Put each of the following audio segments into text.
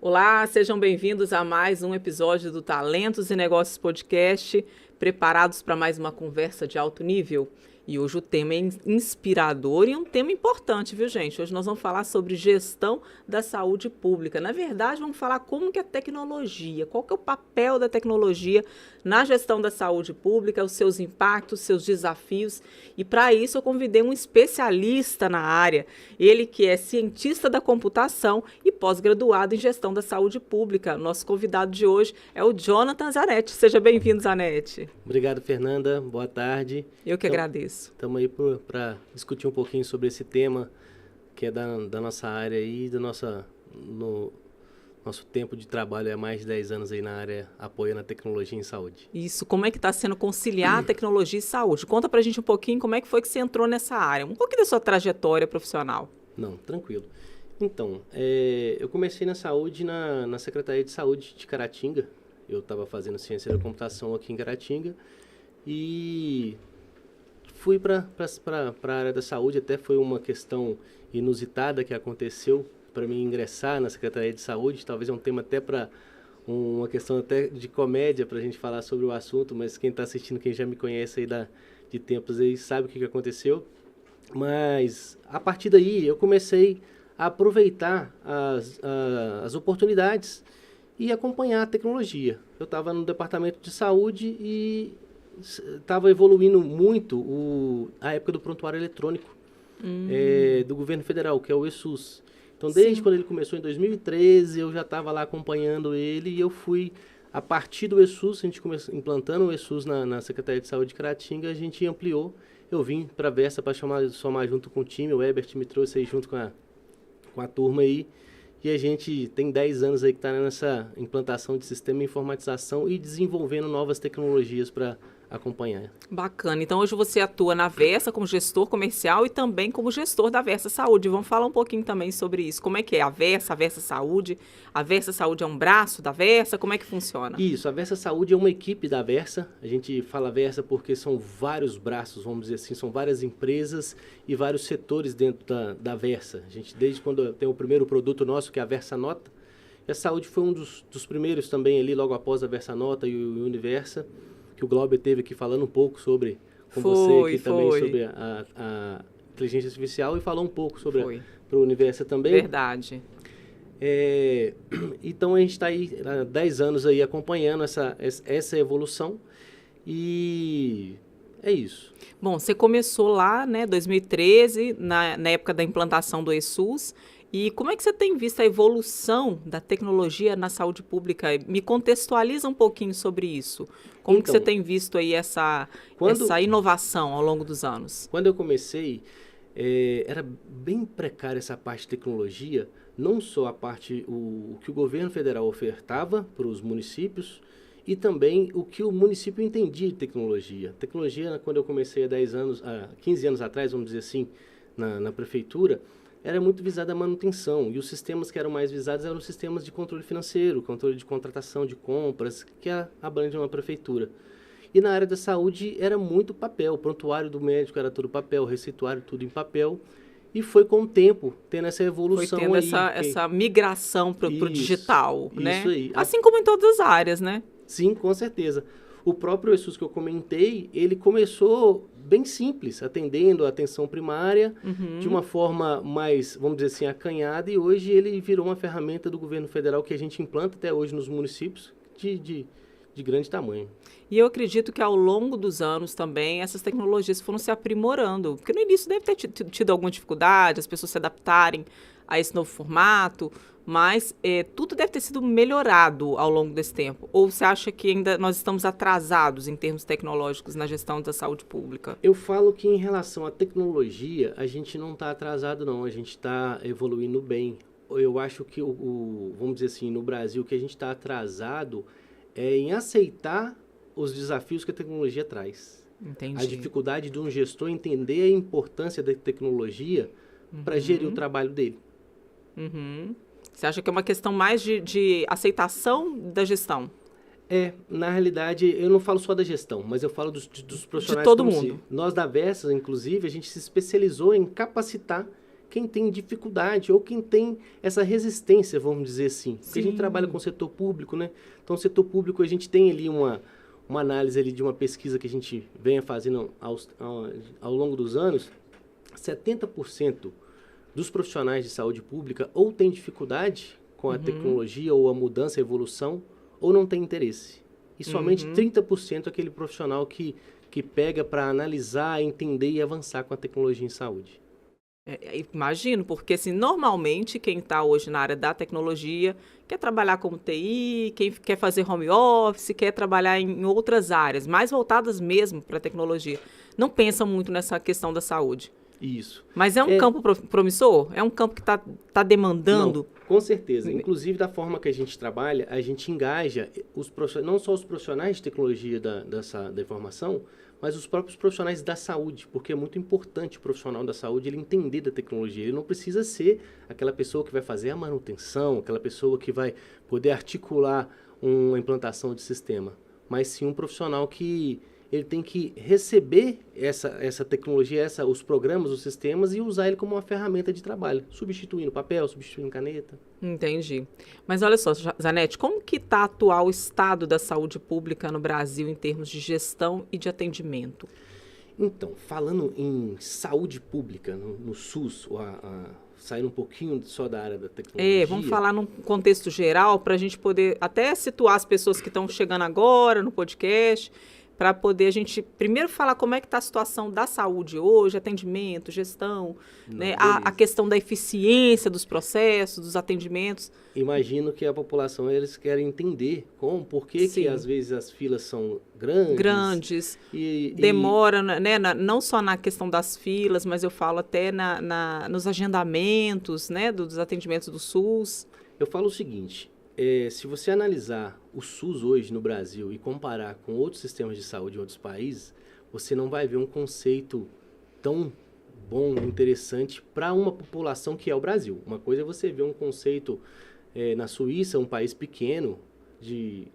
Olá, sejam bem-vindos a mais um episódio do Talentos e Negócios Podcast, preparados para mais uma conversa de alto nível? E hoje o tema é inspirador e um tema importante, viu, gente? Hoje nós vamos falar sobre gestão da saúde pública. Na verdade, vamos falar como que a tecnologia, qual que é o papel da tecnologia na gestão da saúde pública, os seus impactos, seus desafios. E para isso eu convidei um especialista na área, ele que é cientista da computação e pós-graduado em gestão da saúde pública. Nosso convidado de hoje é o Jonathan Zanetti. Seja bem-vindo, Zanetti. Obrigado, Fernanda. Boa tarde. Eu que agradeço. Estamos aí para discutir um pouquinho sobre esse tema que é da nossa área aí, no nosso tempo de trabalho há mais de 10 anos aí na área apoiando a tecnologia em saúde. Isso, como é que está sendo conciliar a tecnologia e saúde? Conta pra gente um pouquinho como é que foi que você entrou nessa área, um pouquinho da sua trajetória profissional. Não, tranquilo. Então, eu comecei na saúde na Secretaria de Saúde de Caratinga. Eu estava fazendo ciência da computação aqui em Caratinga e fui para a área da saúde. Até foi uma questão inusitada que aconteceu para mim ingressar na Secretaria de Saúde. Talvez é um tema até para uma questão até de comédia para a gente falar sobre o assunto, mas quem está assistindo, quem já me conhece aí de tempos aí, sabe o que aconteceu. Mas a partir daí eu comecei a aproveitar as oportunidades e acompanhar a tecnologia. Eu estava no departamento de saúde e estava evoluindo muito a época do prontuário eletrônico do governo federal, que é o ESUS. Então, desde quando ele começou em 2013, eu já estava lá acompanhando ele e eu fui, a partir do ESUS, a gente começou implantando o ESUS na Secretaria de Saúde de Caratinga, a gente ampliou. Eu vim para a Versa para somar junto com o time, o Ebert me trouxe aí junto com a turma aí. E a gente tem 10 anos aí que está nessa implantação de sistema de informatização e desenvolvendo novas tecnologias para acompanhar. Bacana. Então, hoje você atua na Versa como gestor comercial e também como gestor da Versa Saúde. Vamos falar um pouquinho também sobre isso. Como é que é a Versa Saúde? A Versa Saúde é um braço da Versa? Como é que funciona? Isso, a Versa Saúde é uma equipe da Versa. A gente fala Versa porque são vários braços, vamos dizer assim, são várias empresas e vários setores dentro da Versa. A gente, desde quando tem o primeiro produto nosso, que é a Versa Nota, e a saúde foi um dos primeiros também ali, logo após a Versa Nota e o Universa, que o Glauber teve aqui falando um pouco sobre, você aqui também, sobre a inteligência artificial e falou um pouco sobre o Universo também. Verdade. Então a gente está aí há 10 anos aí acompanhando essa evolução e é isso. Bom, você começou lá, né, 2013, na época da implantação do ESUS. E como é que você tem visto a evolução da tecnologia na saúde pública? Me contextualiza um pouquinho sobre isso. Como que você tem visto aí essa inovação ao longo dos anos? Quando eu comecei, era bem precária essa parte de tecnologia, não só a parte, o que o governo federal ofertava para os municípios, e também o que o município entendia de tecnologia. Tecnologia, quando eu comecei há 15 anos atrás, vamos dizer assim, na prefeitura, era muito visada a manutenção, e os sistemas que eram mais visados eram os sistemas de controle financeiro, controle de contratação de compras, que abrangem uma prefeitura. E na área da saúde era muito papel, o prontuário do médico era todo papel, o receituário tudo em papel, e foi com o tempo tendo essa evolução. Foi tendo essa migração para o digital, né? Isso aí. Assim como em todas as áreas, né? Sim, com certeza. O próprio ESUS que eu comentei, ele começou bem simples, atendendo a atenção primária, de uma forma mais, vamos dizer assim, acanhada, e hoje ele virou uma ferramenta do governo federal que a gente implanta até hoje nos municípios de grande tamanho. E eu acredito que ao longo dos anos também essas tecnologias foram se aprimorando, porque no início deve ter tido alguma dificuldade, as pessoas se adaptarem a esse novo formato, mas tudo deve ter sido melhorado ao longo desse tempo. Ou você acha que ainda nós estamos atrasados em termos tecnológicos na gestão da saúde pública? Eu falo que em relação à tecnologia, a gente não está atrasado não, a gente está evoluindo bem. Eu acho que, vamos dizer assim, no Brasil, o que a gente está atrasado é em aceitar os desafios que a tecnologia traz. Entendi. A dificuldade de um gestor entender a importância da tecnologia para gerir o trabalho dele. Você acha que é uma questão mais de aceitação da gestão? Na realidade, eu não falo só da gestão, mas eu falo dos profissionais. De todo mundo. Nós da Versa, inclusive, a gente se especializou em capacitar quem tem dificuldade ou quem tem essa resistência, vamos dizer assim. Porque a gente trabalha com o setor público, né? Então, o setor público, a gente tem ali uma análise ali de uma pesquisa que a gente venha fazendo ao longo dos anos. 70% dos profissionais de saúde pública ou tem dificuldade com a tecnologia ou a mudança, a evolução, ou não tem interesse. E somente 30% é aquele profissional que pega para analisar, entender e avançar com a tecnologia em saúde. Imagino, porque assim, normalmente quem está hoje na área da tecnologia quer trabalhar como TI, quem quer fazer home office, quer trabalhar em outras áreas, mais voltadas mesmo para a tecnologia. Não pensam muito nessa questão da saúde. Isso. Mas é um campo promissor? É um campo que está demandando? Não, com certeza. Inclusive, da forma que a gente trabalha, a gente engaja não só os profissionais de tecnologia da informação, mas os próprios profissionais da saúde, porque é muito importante o profissional da saúde ele entender da tecnologia. Ele não precisa ser aquela pessoa que vai fazer a manutenção, aquela pessoa que vai poder articular uma implantação de sistema, mas sim um profissional que ele tem que receber essa tecnologia, os programas, os sistemas e usar ele como uma ferramenta de trabalho, substituindo papel, substituindo caneta. Entendi. Mas olha só, Zanetti, como que está atual o estado da saúde pública no Brasil em termos de gestão e de atendimento? Então, falando em saúde pública, no SUS, saindo um pouquinho só da área da tecnologia. Vamos falar num contexto geral para a gente poder até situar as pessoas que estão chegando agora no podcast, para poder a gente primeiro falar como é que está a situação da saúde hoje, atendimento, gestão, né, a questão da eficiência dos processos, dos atendimentos. Imagino que a população, eles querem entender por que às vezes as filas são grandes. Demora, né, não só na questão das filas, mas eu falo até nos agendamentos, né, dos atendimentos do SUS. Eu falo o seguinte, se você analisar o SUS hoje no Brasil e comparar com outros sistemas de saúde em outros países, você não vai ver um conceito tão bom, interessante para uma população que é o Brasil. Uma coisa é você ver um conceito na Suíça, um país pequeno, de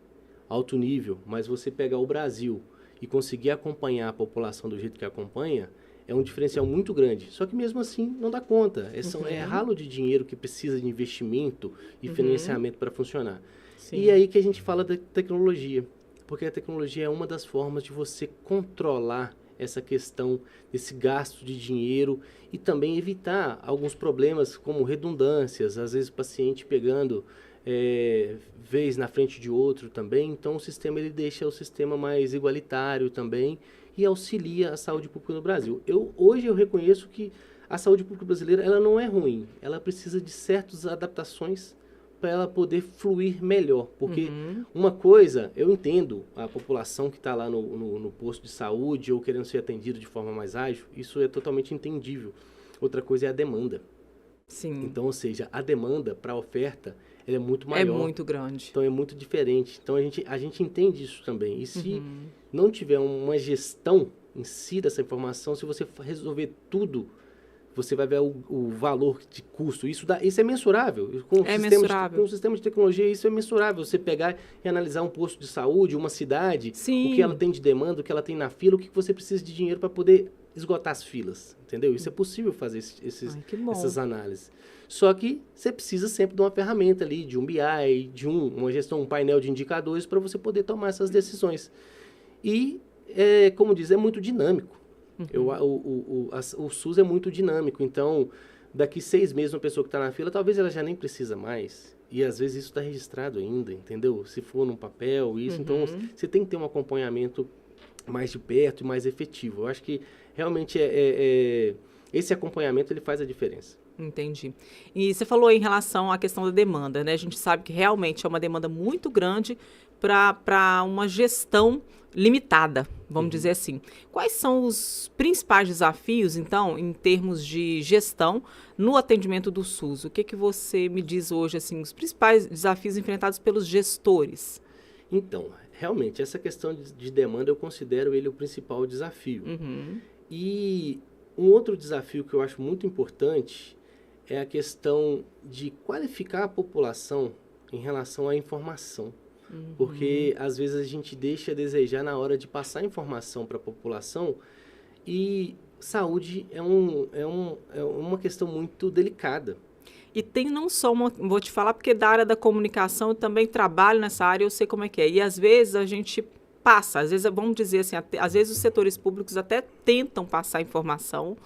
alto nível, mas você pegar o Brasil e conseguir acompanhar a população do jeito que acompanha, é um diferencial muito grande. Só que mesmo assim não dá conta. É ralo de dinheiro que precisa de investimento e financiamento para funcionar. Sim. E aí que a gente fala da tecnologia. Porque a tecnologia é uma das formas de você controlar essa questão desse gasto de dinheiro e também evitar alguns problemas como redundâncias, às vezes o paciente pegando vez na frente de outro também. Então o sistema ele deixa o sistema mais igualitário também e auxilia a saúde pública no Brasil. Hoje eu reconheço que a saúde pública brasileira ela não é ruim, ela precisa de certas adaptações para ela poder fluir melhor, porque uma coisa, eu entendo a população que está lá no posto de saúde ou querendo ser atendido de forma mais ágil, isso é totalmente entendível. Outra coisa é a demanda. Sim. Então, ou seja, a demanda para a oferta ela é muito maior. É muito grande. Então, é muito diferente. Então, a gente entende isso também. E se não tiver uma gestão em si dessa informação, se você resolver tudo, você vai ver o valor de custo. Isso é mensurável. Com o sistema de tecnologia, isso é mensurável. Você pegar e analisar um posto de saúde, uma cidade, Sim. o que ela tem de demanda, o que ela tem na fila, o que você precisa de dinheiro para poder esgotar as filas, entendeu? Isso é possível fazer essas análises. Só que você precisa sempre de uma ferramenta ali, de um BI, de uma gestão, um painel de indicadores para você poder tomar essas decisões. E, como diz, é muito dinâmico. O SUS é muito dinâmico, então daqui 6 meses uma pessoa que está na fila, talvez ela já nem precisa mais. E às vezes isso está registrado ainda, entendeu? Se for num papel, isso. Então você tem que ter um acompanhamento mais de perto e mais efetivo. Eu acho que realmente esse acompanhamento ele faz a diferença. Entendi. E você falou em relação à questão da demanda, né? A gente sabe que realmente é uma demanda muito grande para uma gestão limitada, vamos dizer assim. Quais são os principais desafios, então, em termos de gestão no atendimento do SUS? O que você me diz hoje, assim, os principais desafios enfrentados pelos gestores? Então, realmente, essa questão de demanda, eu considero ele o principal desafio. E um outro desafio que eu acho muito importante é a questão de qualificar a população em relação à informação. Porque, às vezes, a gente deixa a desejar na hora de passar informação para a população e saúde é uma questão muito delicada. E tem não só vou te falar, porque da área da comunicação eu também trabalho nessa área, eu sei como é que é. E às vezes a gente passa, às vezes, vamos dizer assim, às vezes os setores públicos até tentam passar informação,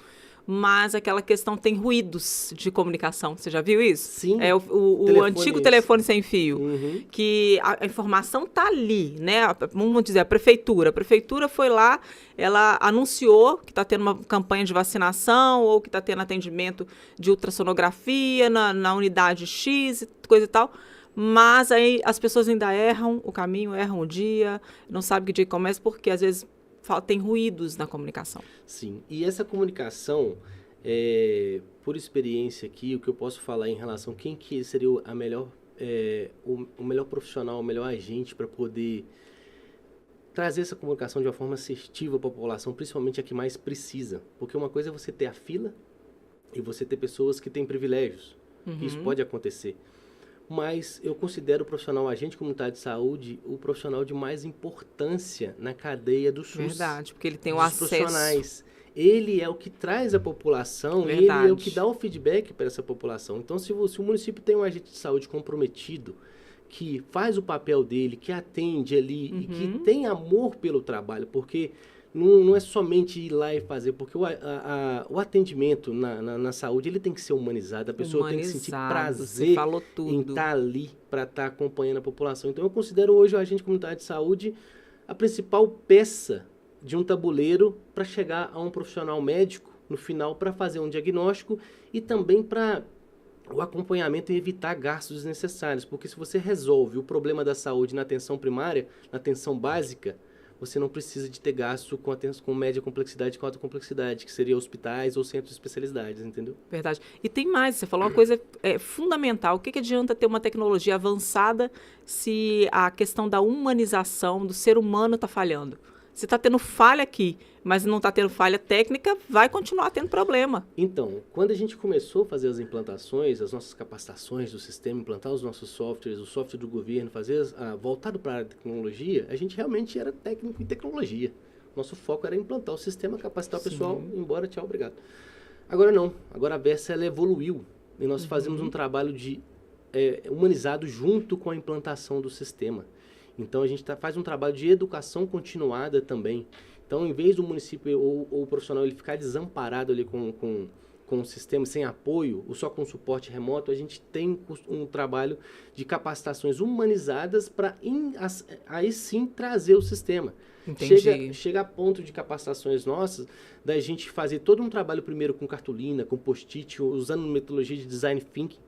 mas aquela questão tem ruídos de comunicação. Você já viu isso? Sim. É o antigo telefone sem fio, que a informação está ali, né? Vamos dizer, a prefeitura foi lá, ela anunciou que está tendo uma campanha de vacinação ou que está tendo atendimento de ultrassonografia na unidade X, coisa e tal. Mas aí as pessoas ainda erram o caminho, erram o dia, não sabem que dia começa, porque às vezes tem ruídos na comunicação. Sim, e essa comunicação, por experiência aqui, o que eu posso falar em relação a quem que seria a melhor, o melhor profissional, o melhor agente para poder trazer essa comunicação de uma forma assertiva para a população, principalmente a que mais precisa. Porque uma coisa é você ter a fila e você ter pessoas que têm privilégios, que isso pode acontecer. Mas eu considero o profissional agente comunitário de saúde o profissional de mais importância na cadeia do SUS. Verdade, porque ele tem o acesso. Profissionais. Ele é o que traz a população, Verdade. Ele é o que dá o feedback para essa população. Então, se o município tem um agente de saúde comprometido, que faz o papel dele, que atende ali e que tem amor pelo trabalho, porque não é somente ir lá e fazer, porque o atendimento na saúde ele tem que ser humanizado, a pessoa tem que sentir prazer em estar ali para estar acompanhando a população. Então eu considero hoje o agente comunitário de saúde a principal peça de um tabuleiro para chegar a um profissional médico no final para fazer um diagnóstico e também para o acompanhamento e evitar gastos desnecessários, porque se você resolve o problema da saúde na atenção primária, na atenção básica, você não precisa de ter gasto com média complexidade e com alta complexidade, que seria hospitais ou centros de especialidades, entendeu? Verdade. E tem mais, você falou uma coisa fundamental. O que adianta ter uma tecnologia avançada se a questão da humanização do ser humano está falhando? Se está tendo falha aqui, mas não está tendo falha técnica, vai continuar tendo problema. Então, quando a gente começou a fazer as implantações, as nossas capacitações do sistema, implantar os nossos softwares, o software do governo, voltado para a área de tecnologia, a gente realmente era técnico em tecnologia. Nosso foco era implantar o sistema, capacitar o pessoal, embora, tchau, obrigado. Agora não, agora a Versa ela evoluiu e nós fazemos um trabalho de humanizado junto com a implantação do sistema. Então, a gente faz um trabalho de educação continuada também. Então, em vez do município ou o profissional ele ficar desamparado ali com o sistema, sem apoio, ou só com suporte remoto, a gente tem um trabalho de capacitações humanizadas para aí sim trazer o sistema. Chega a ponto de capacitações nossas, da gente fazer todo um trabalho primeiro com cartolina, com post-it, usando metodologia de design thinking,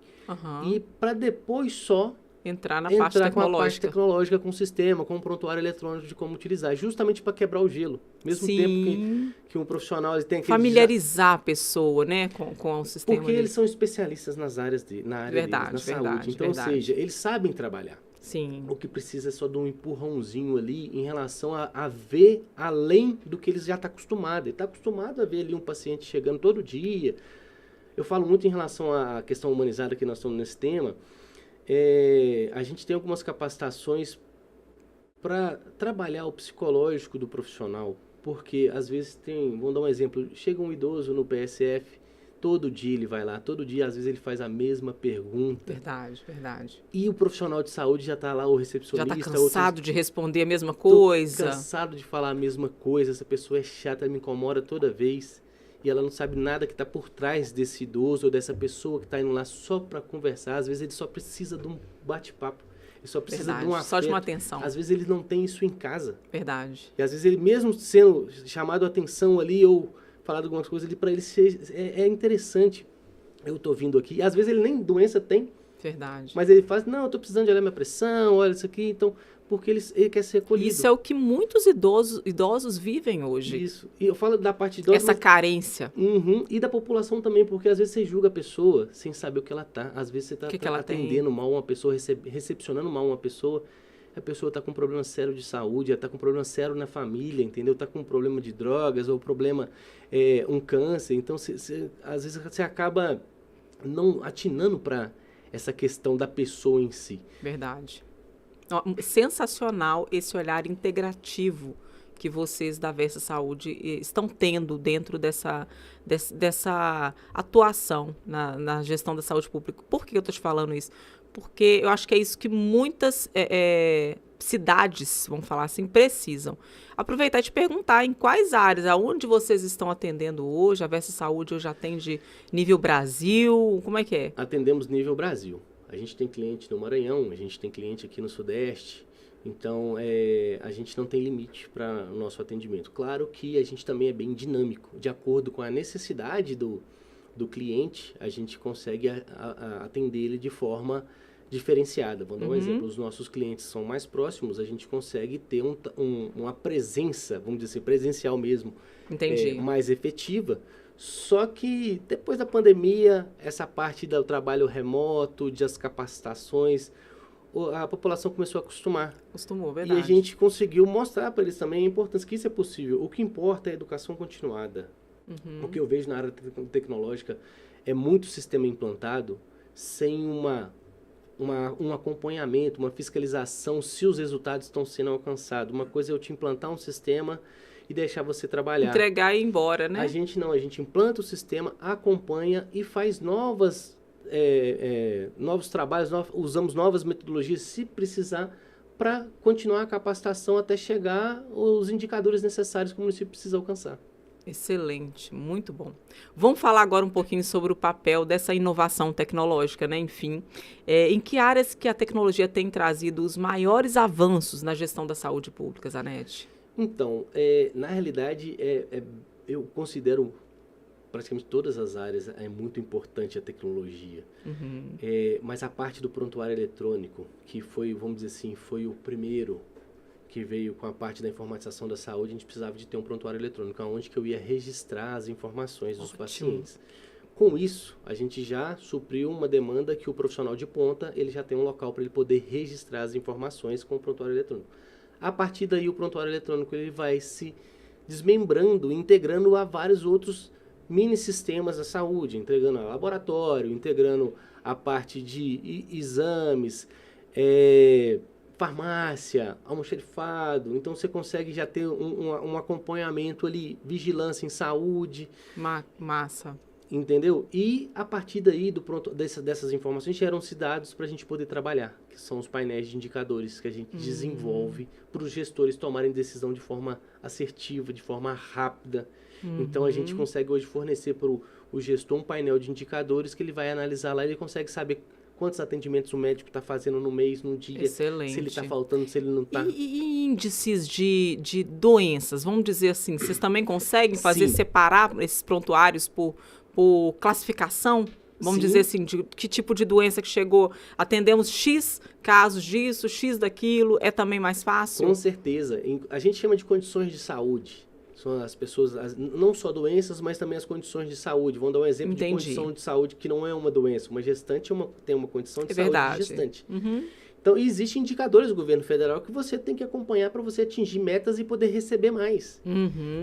e para depois só entrar na parte tecnológica. Com o sistema, com o prontuário eletrônico de como utilizar, justamente para quebrar o gelo. Mesmo tempo que um profissional ele tem que familiarizar a pessoa, né, com o sistema. Porque eles são especialistas na área deles, na saúde. Então, ou seja, eles sabem trabalhar. Sim. O que precisa é só de um empurrãozinho ali em relação a ver além do que eles já estão acostumados. Ele está acostumado a ver ali um paciente chegando todo dia. Eu falo muito em relação à questão humanizada que nós estamos nesse tema. A gente tem algumas capacitações para trabalhar o psicológico do profissional, porque às vezes vamos dar um exemplo, chega um idoso no PSF, todo dia ele vai lá, todo dia às vezes ele faz a mesma pergunta. Verdade. E o profissional de saúde já está lá, o recepcionista. Já está cansado de responder a mesma coisa. Cansado de falar a mesma coisa, essa pessoa é chata, me incomoda toda vez. E ela não sabe nada que está por trás desse idoso ou dessa pessoa que está indo lá só para conversar. Às vezes ele só precisa de um bate-papo. Ele só precisa de um afeto. Só de uma atenção. Às vezes ele não tem isso em casa. Verdade. E às vezes ele mesmo sendo chamado a atenção ali ou falado algumas coisas ali, para ele é interessante. Eu estou vindo aqui. E às vezes ele nem doença tem. Verdade. Mas ele faz, não, eu estou precisando de olhar minha pressão, olha isso aqui. Então, porque ele quer ser acolhido. Isso é o que muitos idosos vivem hoje. Isso. E eu falo da parte idosa. Essa carência. E da população também, porque às vezes você julga a pessoa sem saber o que ela tá. Às vezes você está atendendo mal uma pessoa, recepcionando mal uma pessoa. A pessoa está com um problema sério de saúde, ela está com um problema sério na família, entendeu? Está com um problema de drogas ou problema, um câncer. Então, às vezes você acaba não atinando para essa questão da pessoa em si. Verdade. Sensacional esse olhar integrativo que vocês da Versa Saúde estão tendo dentro dessa atuação na gestão da saúde pública. Por que eu estou te falando isso? Porque eu acho que é isso que muitas cidades, vamos falar assim, precisam. Aproveitar e te perguntar em quais áreas, aonde vocês estão atendendo hoje, a Versa Saúde hoje atende nível Brasil, como é que é? Atendemos nível Brasil. A gente tem cliente no Maranhão, a gente tem cliente aqui no Sudeste, então a gente não tem limite para o nosso atendimento. Claro que a gente também é bem dinâmico, de acordo com a necessidade do cliente, a gente consegue atender ele de forma diferenciada. Vou dar um exemplo, os nossos clientes são mais próximos, a gente consegue ter uma presença, vamos dizer assim, presencial mesmo, mais efetiva. Só que depois da pandemia, essa parte do trabalho remoto, das capacitações, a população começou a acostumar. Acostumou, verdade. E a gente conseguiu mostrar para eles também a importância que isso é possível. O que importa é a educação continuada. O que eu vejo na área tecnológica é muito sistema implantado sem um acompanhamento, uma fiscalização se os resultados estão sendo alcançados. Uma coisa é eu te implantar um sistema e deixar você trabalhar. Entregar e ir embora, né? A gente não, a gente implanta o sistema, acompanha e faz novos trabalhos, usamos novas metodologias, se precisar, para continuar a capacitação até chegar os indicadores necessários que o município precisa alcançar. Excelente, muito bom. Vamos falar agora um pouquinho sobre o papel dessa inovação tecnológica, né? Enfim, em que áreas que a tecnologia tem trazido os maiores avanços na gestão da saúde pública, Zanetti? Então, na realidade, eu considero praticamente todas as áreas é muito importante a tecnologia. Mas a parte do prontuário eletrônico, que foi, vamos dizer assim, foi o primeiro que veio com a parte da informatização da saúde, a gente precisava de ter um prontuário eletrônico, onde que eu ia registrar as informações dos pacientes. Com isso, a gente já supriu uma demanda que o profissional de ponta, ele já tem um local para ele poder registrar as informações com o prontuário eletrônico. A partir daí, o prontuário eletrônico ele vai se desmembrando, integrando a vários outros mini-sistemas da saúde, integrando a laboratório, integrando a parte de exames, farmácia, almoxarifado. Então, você consegue já ter um acompanhamento ali, vigilância em saúde. Massa. Entendeu? E a partir daí, dessas informações, geram-se dados para a gente poder trabalhar, que são os painéis de indicadores que a gente desenvolve para os gestores tomarem decisão de forma assertiva, de forma rápida. Então, a gente consegue hoje fornecer para o gestor um painel de indicadores que ele vai analisar lá e ele consegue saber quantos atendimentos o médico está fazendo no mês, no dia. Excelente. Se ele está faltando, se ele não está. E índices de doenças, vamos dizer assim, vocês também conseguem fazer separar esses prontuários por classificação? Vamos dizer assim, de que tipo de doença que chegou, atendemos X casos disso, X daquilo, é também mais fácil? Com certeza. A gente chama de condições de saúde. São as pessoas, não só doenças, mas também as condições de saúde. Vamos dar um exemplo de condição de saúde que não é uma doença. Uma gestante tem uma condição de saúde de gestante. Então, existem indicadores do governo federal que você tem que acompanhar para você atingir metas e poder receber mais.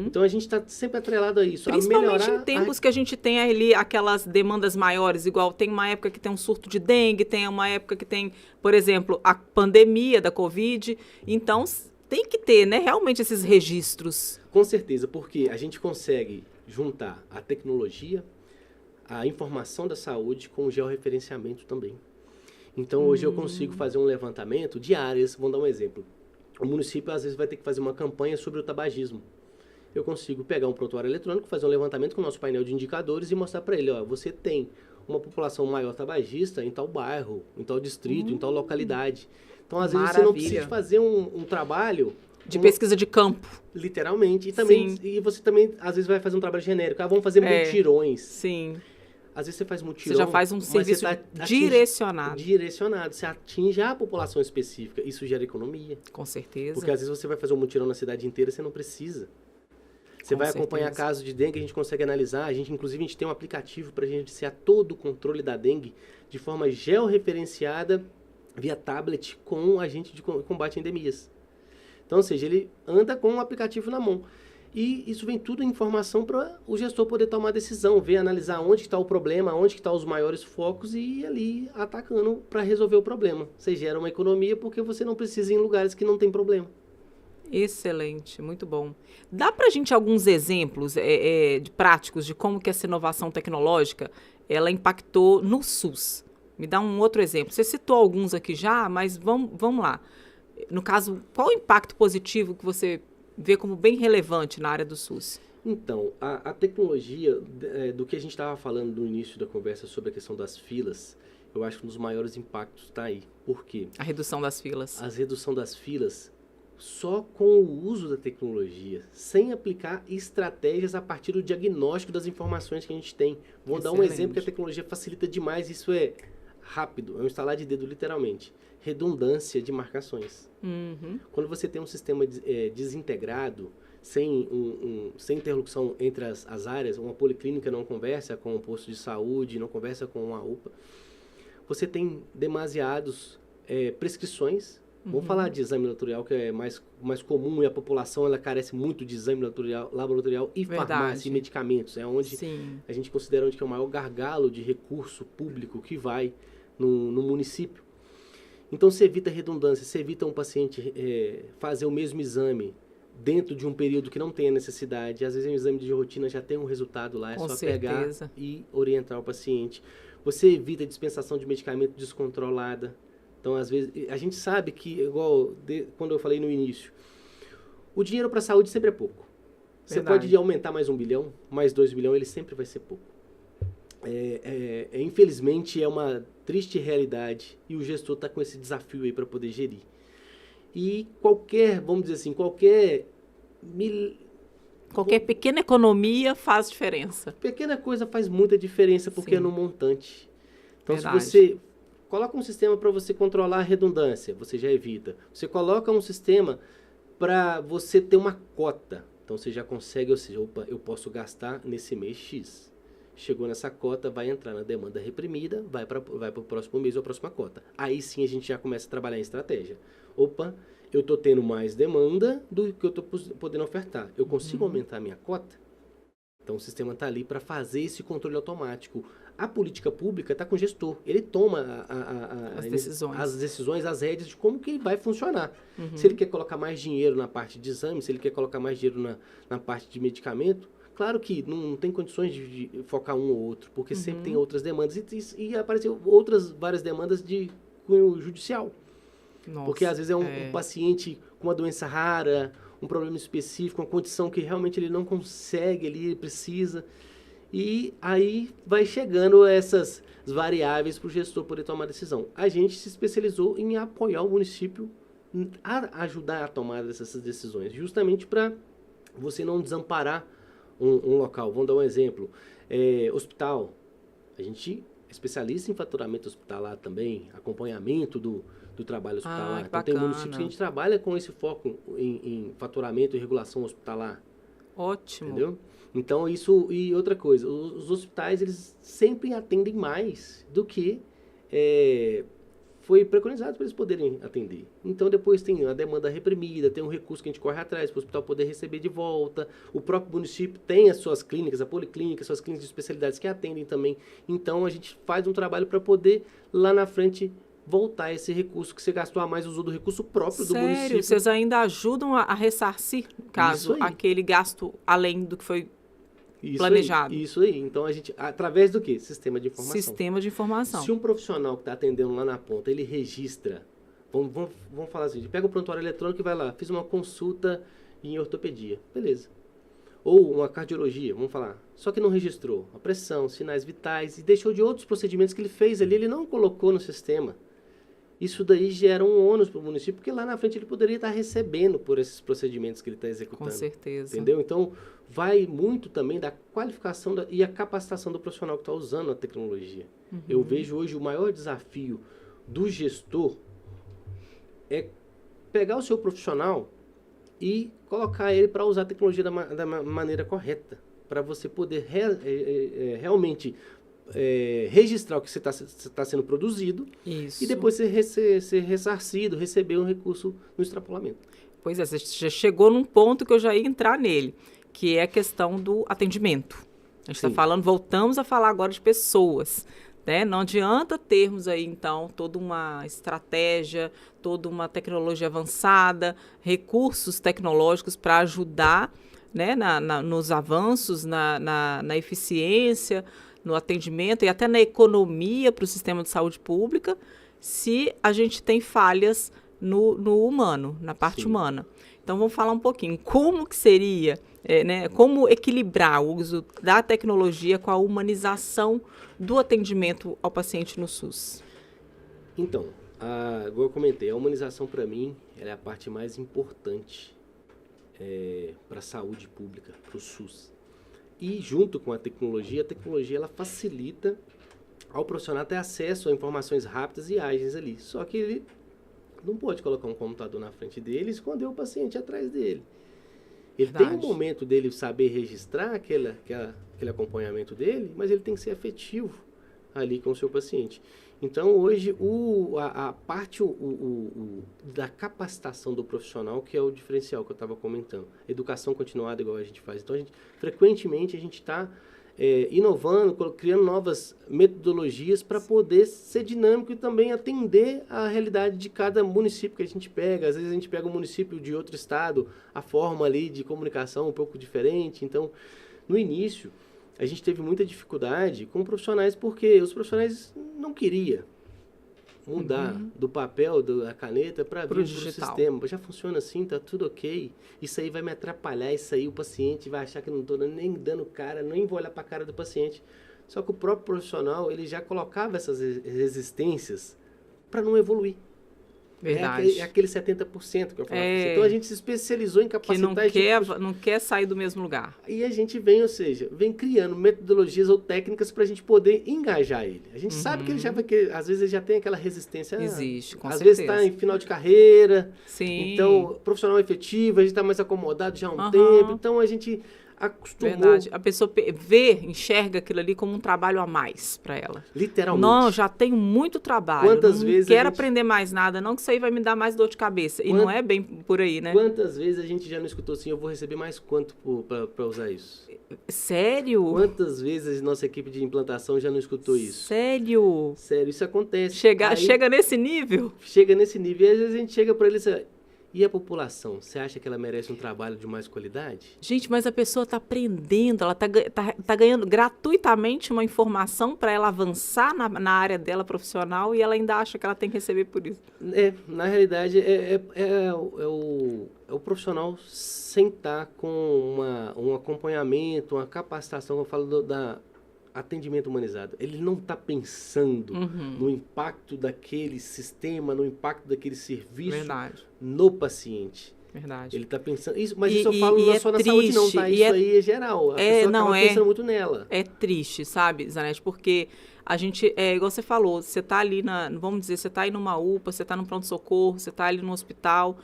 Então, a gente está sempre atrelado a isso. Principalmente em tempos que a gente tem ali aquelas demandas maiores, igual tem uma época que tem um surto de dengue, tem uma época que tem, por exemplo, a pandemia da Covid. Então, tem que ter, né, realmente esses registros. Com certeza, porque a gente consegue juntar a tecnologia, a informação da saúde com o georreferenciamento também. Então, hoje eu consigo fazer um levantamento de áreas. Vamos dar um exemplo. O município, às vezes, vai ter que fazer uma campanha sobre o tabagismo. Eu consigo pegar um prontuário eletrônico, fazer um levantamento com o nosso painel de indicadores e mostrar para ele, ó, você tem uma população maior tabagista em tal bairro, em tal distrito, em tal localidade. Então, às vezes, você não precisa fazer um trabalho de pesquisa de campo. Literalmente. E você também, às vezes, vai fazer um trabalho genérico. Vamos fazer mutirões. Sim. Às vezes você faz mutirão. Você já faz um serviço direcionado. Direcionado. Você atinge a população específica. Isso gera economia. Com certeza. Porque às vezes você vai fazer um mutirão na cidade inteira e você não precisa. Você vai acompanhar casos de dengue, a gente consegue analisar. Inclusive, a gente tem um aplicativo para gerenciar todo o controle da dengue de forma georreferenciada via tablet com um agente de combate a endemias. Então, ou seja, ele anda com um aplicativo na mão. E isso vem tudo em informação para o gestor poder tomar decisão, ver, analisar onde está o problema, onde estão os maiores focos e ir ali atacando para resolver o problema. Você gera uma economia porque você não precisa ir em lugares que não tem problema. Excelente, muito bom. Dá para a gente alguns exemplos de práticos de como que essa inovação tecnológica ela impactou no SUS? Me dá um outro exemplo. Você citou alguns aqui já, mas vamos lá. No caso, qual o impacto positivo que você vê como bem relevante na área do SUS? Então, a tecnologia, do que a gente estava falando no início da conversa sobre a questão das filas, eu acho que um dos maiores impactos está aí. Por quê? A redução das filas. A redução das filas só com o uso da tecnologia, sem aplicar estratégias a partir do diagnóstico das informações que a gente tem. Vou dar um exemplo que a tecnologia facilita demais, isso é rápido, é um estalar de dedo literalmente. Redundância de marcações. Uhum. Quando você tem um sistema desintegrado, sem interlocução entre as áreas, uma policlínica não conversa com um posto de saúde, não conversa com uma UPA, você tem demasiados prescrições. Vamos falar de exame laboratorial, que é mais comum, e a população ela carece muito de exame laboratorial e farmácia e medicamentos. É onde a gente considera onde que é o maior gargalo de recurso público que vai no município. Então, você evita redundância, você evita um paciente fazer o mesmo exame dentro de um período que não tem a necessidade. Às vezes, um exame de rotina já tem um resultado lá, é só pegar e orientar o paciente. Você evita a dispensação de medicamento descontrolada. Então, às vezes, a gente sabe que, quando eu falei no início, o dinheiro para a saúde sempre é pouco. Você pode aumentar mais 1 bilhão, mais 2 bilhões, ele sempre vai ser pouco. Infelizmente, é uma triste realidade e o gestor está com esse desafio aí para poder gerir. E vamos dizer assim, qualquer pequena economia faz diferença. Pequena coisa faz muita diferença porque é no montante. Então, se você coloca um sistema para você controlar a redundância, você já evita. Você coloca um sistema para você ter uma cota. Então, você já consegue, ou seja, eu posso gastar nesse mês X. Chegou nessa cota, vai entrar na demanda reprimida, vai para o próximo mês ou a próxima cota. Aí sim a gente já começa a trabalhar em estratégia. Eu estou tendo mais demanda do que eu estou podendo ofertar. Eu consigo aumentar a minha cota? Então o sistema está ali para fazer esse controle automático. A política pública está com o gestor. Ele toma as decisões, as rédeas de como que ele vai funcionar. Se ele quer colocar mais dinheiro na parte de exame, se ele quer colocar mais dinheiro na parte de medicamento, claro que não tem condições de focar um ou outro, porque sempre tem outras demandas e apareceu várias demandas de cunho judicial. Nossa, porque às vezes é um paciente com uma doença rara, um problema específico, uma condição que realmente ele não consegue, ele precisa. E aí vai chegando essas variáveis para o gestor poder tomar decisão. A gente se especializou em apoiar o município a ajudar a tomar essas decisões, justamente para você não desamparar um local. Vamos dar um exemplo. Hospital. A gente é especialista em faturamento hospitalar também, acompanhamento do trabalho hospitalar. Então, tem municípios que a gente trabalha com esse foco em faturamento e regulação hospitalar. Ótimo. Entendeu? Então, isso... E outra coisa, os hospitais, eles sempre atendem mais do que foi preconizado para eles poderem atender. Então, depois tem a demanda reprimida, tem um recurso que a gente corre atrás para o hospital poder receber de volta. O próprio município tem as suas clínicas, a policlínica, suas clínicas de especialidades que atendem também. Então, a gente faz um trabalho para poder, lá na frente, voltar esse recurso que você gastou a mais, usou do recurso próprio do município. Sério? Vocês ainda ajudam a ressarcir, caso aquele gasto além do que foi planejado? Isso aí. Então, a gente, através do quê? Sistema de informação. Sistema de informação. Se um profissional que está atendendo lá na ponta, ele registra, vamos falar assim, pega o prontuário eletrônico e vai lá, fiz uma consulta em ortopedia, beleza. Ou uma cardiologia, vamos falar, só que não registrou a pressão, sinais vitais e deixou de outros procedimentos que ele fez ali, ele não colocou no sistema. Isso daí gera um ônus para o município, porque lá na frente ele poderia estar recebendo por esses procedimentos que ele está executando. Com certeza. Entendeu? Então, vai muito também da qualificação e a capacitação do profissional que está usando a tecnologia. Eu vejo hoje o maior desafio do gestor é pegar o seu profissional e colocar ele para usar a tecnologia da maneira correta, para você poder realmente... registrar o que você está sendo produzido. Isso. E depois ser ressarcido, receber um recurso no extrapolamento. Pois é, você já chegou num ponto que eu já ia entrar nele, que é a questão do atendimento. A gente está falando, voltamos a falar agora de pessoas, né? Não adianta termos aí, então, toda uma estratégia, toda uma tecnologia avançada, recursos tecnológicos para ajudar, né, nos avanços, na eficiência, no atendimento e até na economia para o sistema de saúde pública, se a gente tem falhas no humano, na parte humana. Então, vamos falar um pouquinho como que seria, né, como equilibrar o uso da tecnologia com a humanização do atendimento ao paciente no SUS. Então, igual eu comentei, a humanização para mim ela é a parte mais importante para a saúde pública, para o SUS. E junto com a tecnologia ela facilita ao profissional ter acesso a informações rápidas e ágeis ali. Só que ele não pode colocar um computador na frente dele e esconder o paciente atrás dele. Ele tem um momento dele saber registrar aquele acompanhamento dele, mas ele tem que ser afetivo ali com o seu paciente. Então, hoje, a parte da capacitação do profissional, que é o diferencial que eu estava comentando. Educação continuada, igual a gente faz. Então, frequentemente, a gente está inovando, criando novas metodologias para poder ser dinâmico e também atender à realidade de cada município que a gente pega. Às vezes a gente pega um município de outro estado, a forma ali de comunicação um pouco diferente. Então, no início, a gente teve muita dificuldade com profissionais porque os profissionais não queriam mudar do papel, da caneta para vir para o sistema. Já funciona assim, tá tudo ok. Isso aí vai me atrapalhar, isso aí o paciente vai achar que eu não estou nem dando cara, nem vou olhar para a cara do paciente. Só que o próprio profissional, ele já colocava essas resistências para não evoluir. Verdade. É aquele 70% que eu falo. Então, a gente se especializou em capacitar... Que não quer sair do mesmo lugar. E a gente vem criando metodologias ou técnicas para a gente poder engajar ele. A gente sabe que ele já vai... às vezes ele já tem aquela resistência. Existe, com certeza. Às vezes está em final de carreira. Sim. Então, profissional efetivo, a gente está mais acomodado já há um tempo. Então, a gente acostumou... Verdade. A pessoa enxerga aquilo ali como um trabalho a mais para ela. Literalmente. Não, já tenho muito trabalho. Quantas vezes quero aprender mais nada, não, que isso aí vai me dar mais dor de cabeça. E não é bem por aí, né? Quantas vezes a gente já não escutou assim, eu vou receber mais quanto para usar isso? Sério? Quantas vezes a nossa equipe de implantação já não escutou isso? Sério? Sério, isso acontece. Chega nesse nível? Chega nesse nível. E às vezes a gente chega para eles... E a população, você acha que ela merece um trabalho de mais qualidade? Gente, mas a pessoa está aprendendo, ela tá ganhando gratuitamente uma informação para ela avançar na área dela profissional e ela ainda acha que ela tem que receber por isso. Na realidade, é o profissional sentar com um acompanhamento, uma capacitação, eu falo da atendimento humanizado. Ele não está pensando no impacto daquele sistema, no impacto daquele serviço no paciente. Verdade. Ele está pensando... Mas isso eu falo não só na saúde não, tá? Isso aí é geral. A pessoa acaba pensando muito nela. É triste, sabe, Zanetti? Porque a gente, igual você falou, você está ali vamos dizer, você está aí numa UPA, você está no pronto-socorro, você está ali no hospital,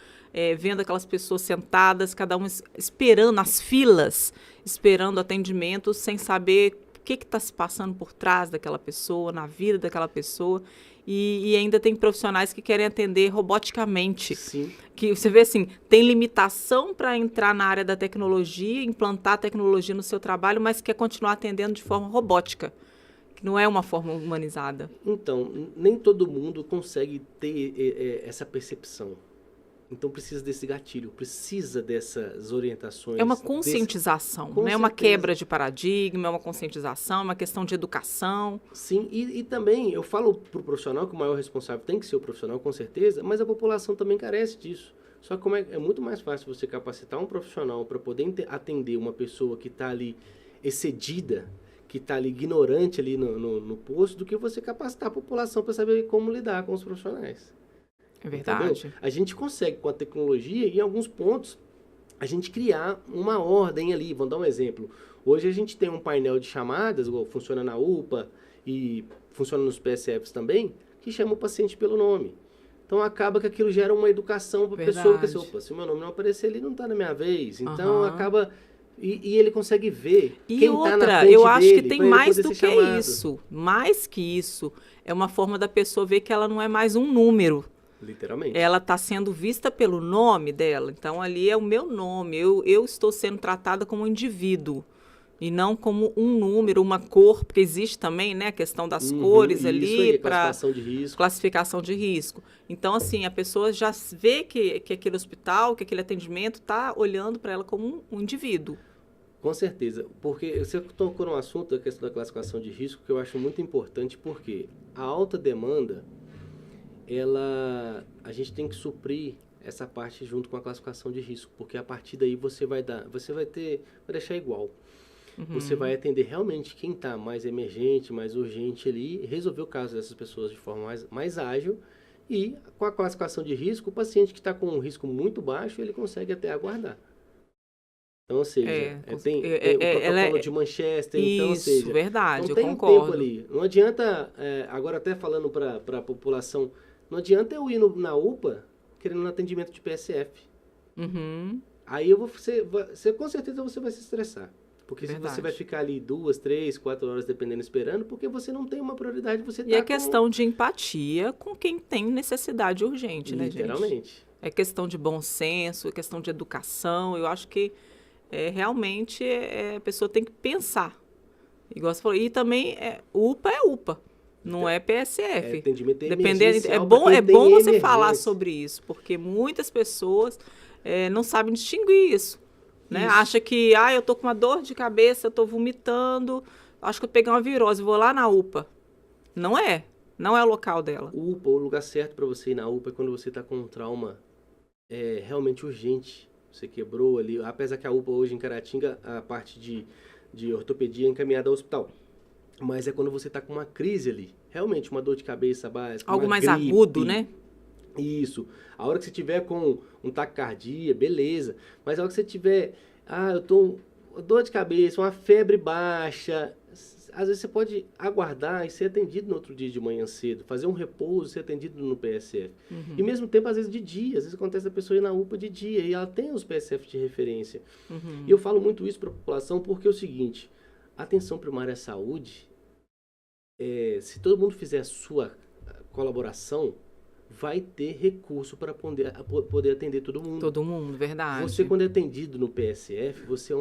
vendo aquelas pessoas sentadas, cada uma esperando as filas, esperando atendimento, sem saber o que está se passando por trás daquela pessoa, na vida daquela pessoa. E ainda tem profissionais que querem atender roboticamente. Sim. Que você vê assim, tem limitação para entrar na área da tecnologia, implantar a tecnologia no seu trabalho, mas quer continuar atendendo de forma robótica, que não é uma forma humanizada. Então, nem todo mundo consegue ter essa percepção. Então, precisa desse gatilho, precisa dessas orientações. É uma conscientização, não é uma quebra de paradigma, é uma conscientização, é uma questão de educação. Sim, e também eu falo para o profissional que o maior responsável tem que ser o profissional, com certeza, mas a população também carece disso. Só que é muito mais fácil você capacitar um profissional para poder atender uma pessoa que está ali excedida, que está ali ignorante ali no posto, do que você capacitar a população para saber como lidar com os profissionais. É verdade. Entendeu? A gente consegue, com a tecnologia, em alguns pontos, a gente criar uma ordem ali. Vamos dar um exemplo. Hoje a gente tem um painel de chamadas, igual funciona na UPA e funciona nos PSFs também, que chama o paciente pelo nome. Então acaba que aquilo gera uma educação para a pessoa, que opa, se o meu nome não aparecer, ele não está na minha vez. Então acaba... E ele consegue ver quem está na frente eu acho dele, que tem mais do que isso. Mais que isso. É uma forma da pessoa ver que ela não é mais um número. Literalmente. Ela está sendo vista pelo nome dela. Então, ali é o meu nome. Eu estou sendo tratada como um indivíduo. E não como um número, uma cor, porque existe também, né, a questão das cores ali para classificação de risco. Então, assim, a pessoa já vê que aquele hospital, que aquele atendimento está olhando para ela como um indivíduo. Com certeza, porque você tocou num assunto, a questão da classificação de risco, que eu acho muito importante, porque a alta demanda, a gente tem que suprir essa parte junto com a classificação de risco, porque a partir daí você vai deixar igual. Você vai atender realmente quem está mais emergente, mais urgente ali, resolver o caso dessas pessoas de forma mais ágil, e com a classificação de risco, o paciente que está com um risco muito baixo, ele consegue até aguardar. Então, ou seja, tem o protocolo de Manchester, então, ou seja, verdade, não tem um tempo ali. Não adianta, agora até falando para a população, não adianta eu ir na UPA querendo um atendimento de PSF. Aí você com certeza você vai se estressar. Porque você vai ficar ali 2, 3, 4 horas, dependendo, esperando, porque você não tem uma prioridade, E é questão de empatia com quem tem necessidade urgente, né, gente? Literalmente. É questão de bom senso, é questão de educação. Eu acho que realmente a pessoa tem que pensar. Igual você falou. E também, UPA é UPA, não é PSF. Atendimento é bom você falar sobre isso, porque muitas pessoas não sabem distinguir isso. Né? Acha que, eu tô com uma dor de cabeça, eu tô vomitando, acho que eu peguei uma virose, vou lá na UPA. Não é o local dela. UPA, o lugar certo para você ir na UPA é quando você tá com um trauma realmente urgente. Você quebrou ali, apesar que a UPA hoje em Caratinga, a parte de ortopedia é encaminhada ao hospital. Mas é quando você tá com uma crise ali, realmente uma dor de cabeça básica, algo mais gripe, agudo, né? Isso. A hora que você tiver com um taquicardia, beleza. Mas a hora que você tiver, eu tô com dor de cabeça, uma febre baixa, às vezes você pode aguardar e ser atendido no outro dia de manhã cedo, fazer um repouso e ser atendido no PSF. E mesmo tempo, às vezes, de dia. Às vezes acontece a pessoa ir na UPA de dia e ela tem os PSF de referência. E eu falo muito isso para a população porque é o seguinte, a atenção primária à saúde, se todo mundo fizer a sua colaboração, vai ter recurso para poder atender todo mundo. Todo mundo, verdade. Você, quando é atendido no PSF, você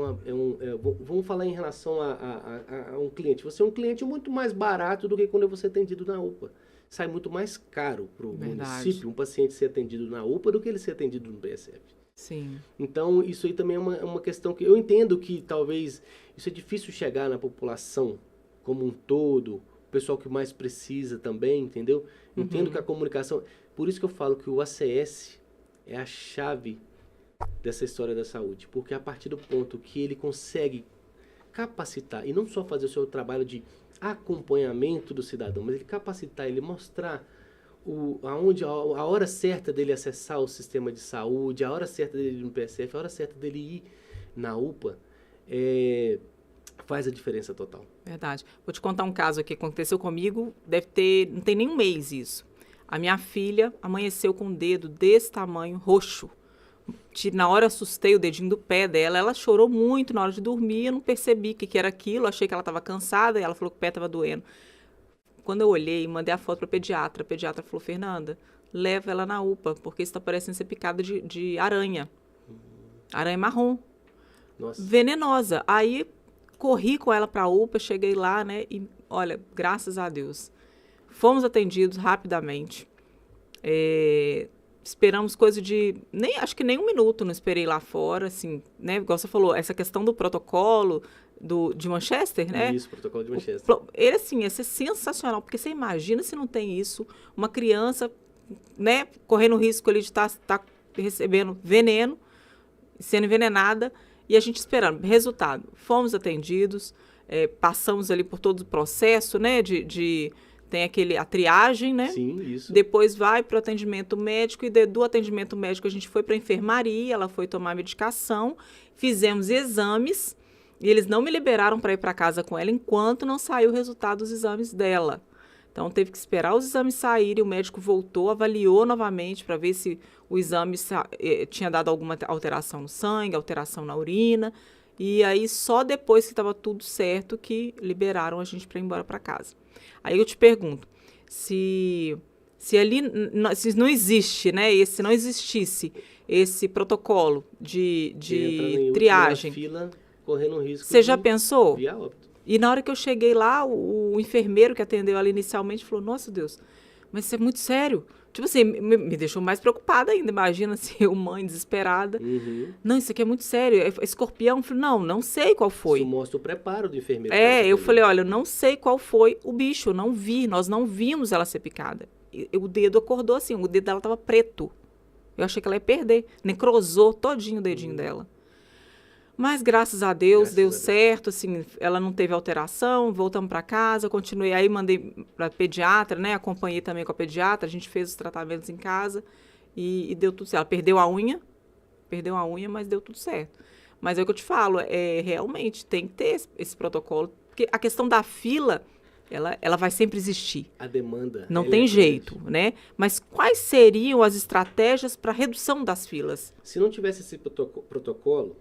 vamos falar em relação a um cliente. Você é um cliente muito mais barato do que quando você é atendido na UPA. Sai muito mais caro para o município um paciente ser atendido na UPA do que ele ser atendido no PSF. Sim. Então, isso aí também é uma questão que eu entendo que talvez isso é difícil chegar na população como um todo, o pessoal que mais precisa também, entendeu? Entendo que a comunicação... Por isso que eu falo que o ACS é a chave dessa história da saúde. Porque a partir do ponto que ele consegue capacitar, e não só fazer o seu trabalho de acompanhamento do cidadão, mas ele capacitar, ele mostrar a hora certa dele acessar o sistema de saúde, a hora certa dele ir no PSF, a hora certa dele ir na UPA, faz a diferença total. Verdade. Vou te contar um caso aqui que aconteceu comigo, não tem nem um mês isso. A minha filha amanheceu com um dedo desse tamanho, roxo. Na hora eu assustei o dedinho do pé dela, ela chorou muito na hora de dormir, eu não percebi o que era aquilo, achei que ela estava cansada e ela falou que o pé estava doendo. Quando eu olhei, mandei a foto para a pediatra falou, Fernanda, leva ela na UPA, porque isso está parecendo ser picada de aranha. Aranha marrom. Nossa. Venenosa. Aí corri com ela para a UPA, cheguei lá, né, e olha, graças a Deus, fomos atendidos rapidamente. Esperamos coisa de... acho que nem um minuto não esperei lá fora, assim, né? Igual você falou, essa questão do protocolo de Manchester, né? Isso, protocolo de Manchester. Ele, assim, ia ser sensacional, porque você imagina se não tem isso, uma criança, né, correndo o risco ali de estar recebendo veneno, sendo envenenada, e a gente esperando. Resultado, fomos atendidos, passamos ali por todo o processo, né, tem a triagem, né? Sim, isso. Depois vai para o atendimento médico e do atendimento médico a gente foi para a enfermaria, ela foi tomar medicação, fizemos exames e eles não me liberaram para ir para casa com ela enquanto não saiu o resultado dos exames dela. Então, teve que esperar os exames saírem, o médico voltou, avaliou novamente para ver se o exame tinha dado alguma alteração no sangue, alteração na urina. E aí, só depois que estava tudo certo, que liberaram a gente para ir embora para casa. Aí eu te pergunto, se não existe, né, se não existisse esse protocolo de triagem, correndo um risco Você já pensou? vir a óbito. E na hora que eu cheguei lá, o enfermeiro que atendeu ela inicialmente falou, nossa Deus, mas isso é muito sério. Tipo assim, me deixou mais preocupada ainda. Imagina se eu, mãe, desesperada. Não, isso aqui é muito sério. É escorpião? Eu falei, não sei qual foi. Isso mostra o preparo do enfermeiro. Eu falei, olha, eu não sei qual foi o bicho, eu não vi, nós não vimos ela ser picada. O dedo acordou assim, o dedo dela estava preto. Eu achei que ela ia perder. Necrosou todinho o dedinho dela. Mas, graças a Deus, deu certo, assim, ela não teve alteração, voltamos para casa, continuei, aí mandei para pediatra, né, acompanhei também com a pediatra, a gente fez os tratamentos em casa e deu tudo certo. Ela perdeu a unha, mas deu tudo certo. Mas é o que eu te falo, realmente tem que ter esse protocolo, porque a questão da fila, ela vai sempre existir. A demanda. Não tem jeito, né? Mas quais seriam as estratégias para redução das filas? Se não tivesse esse protocolo,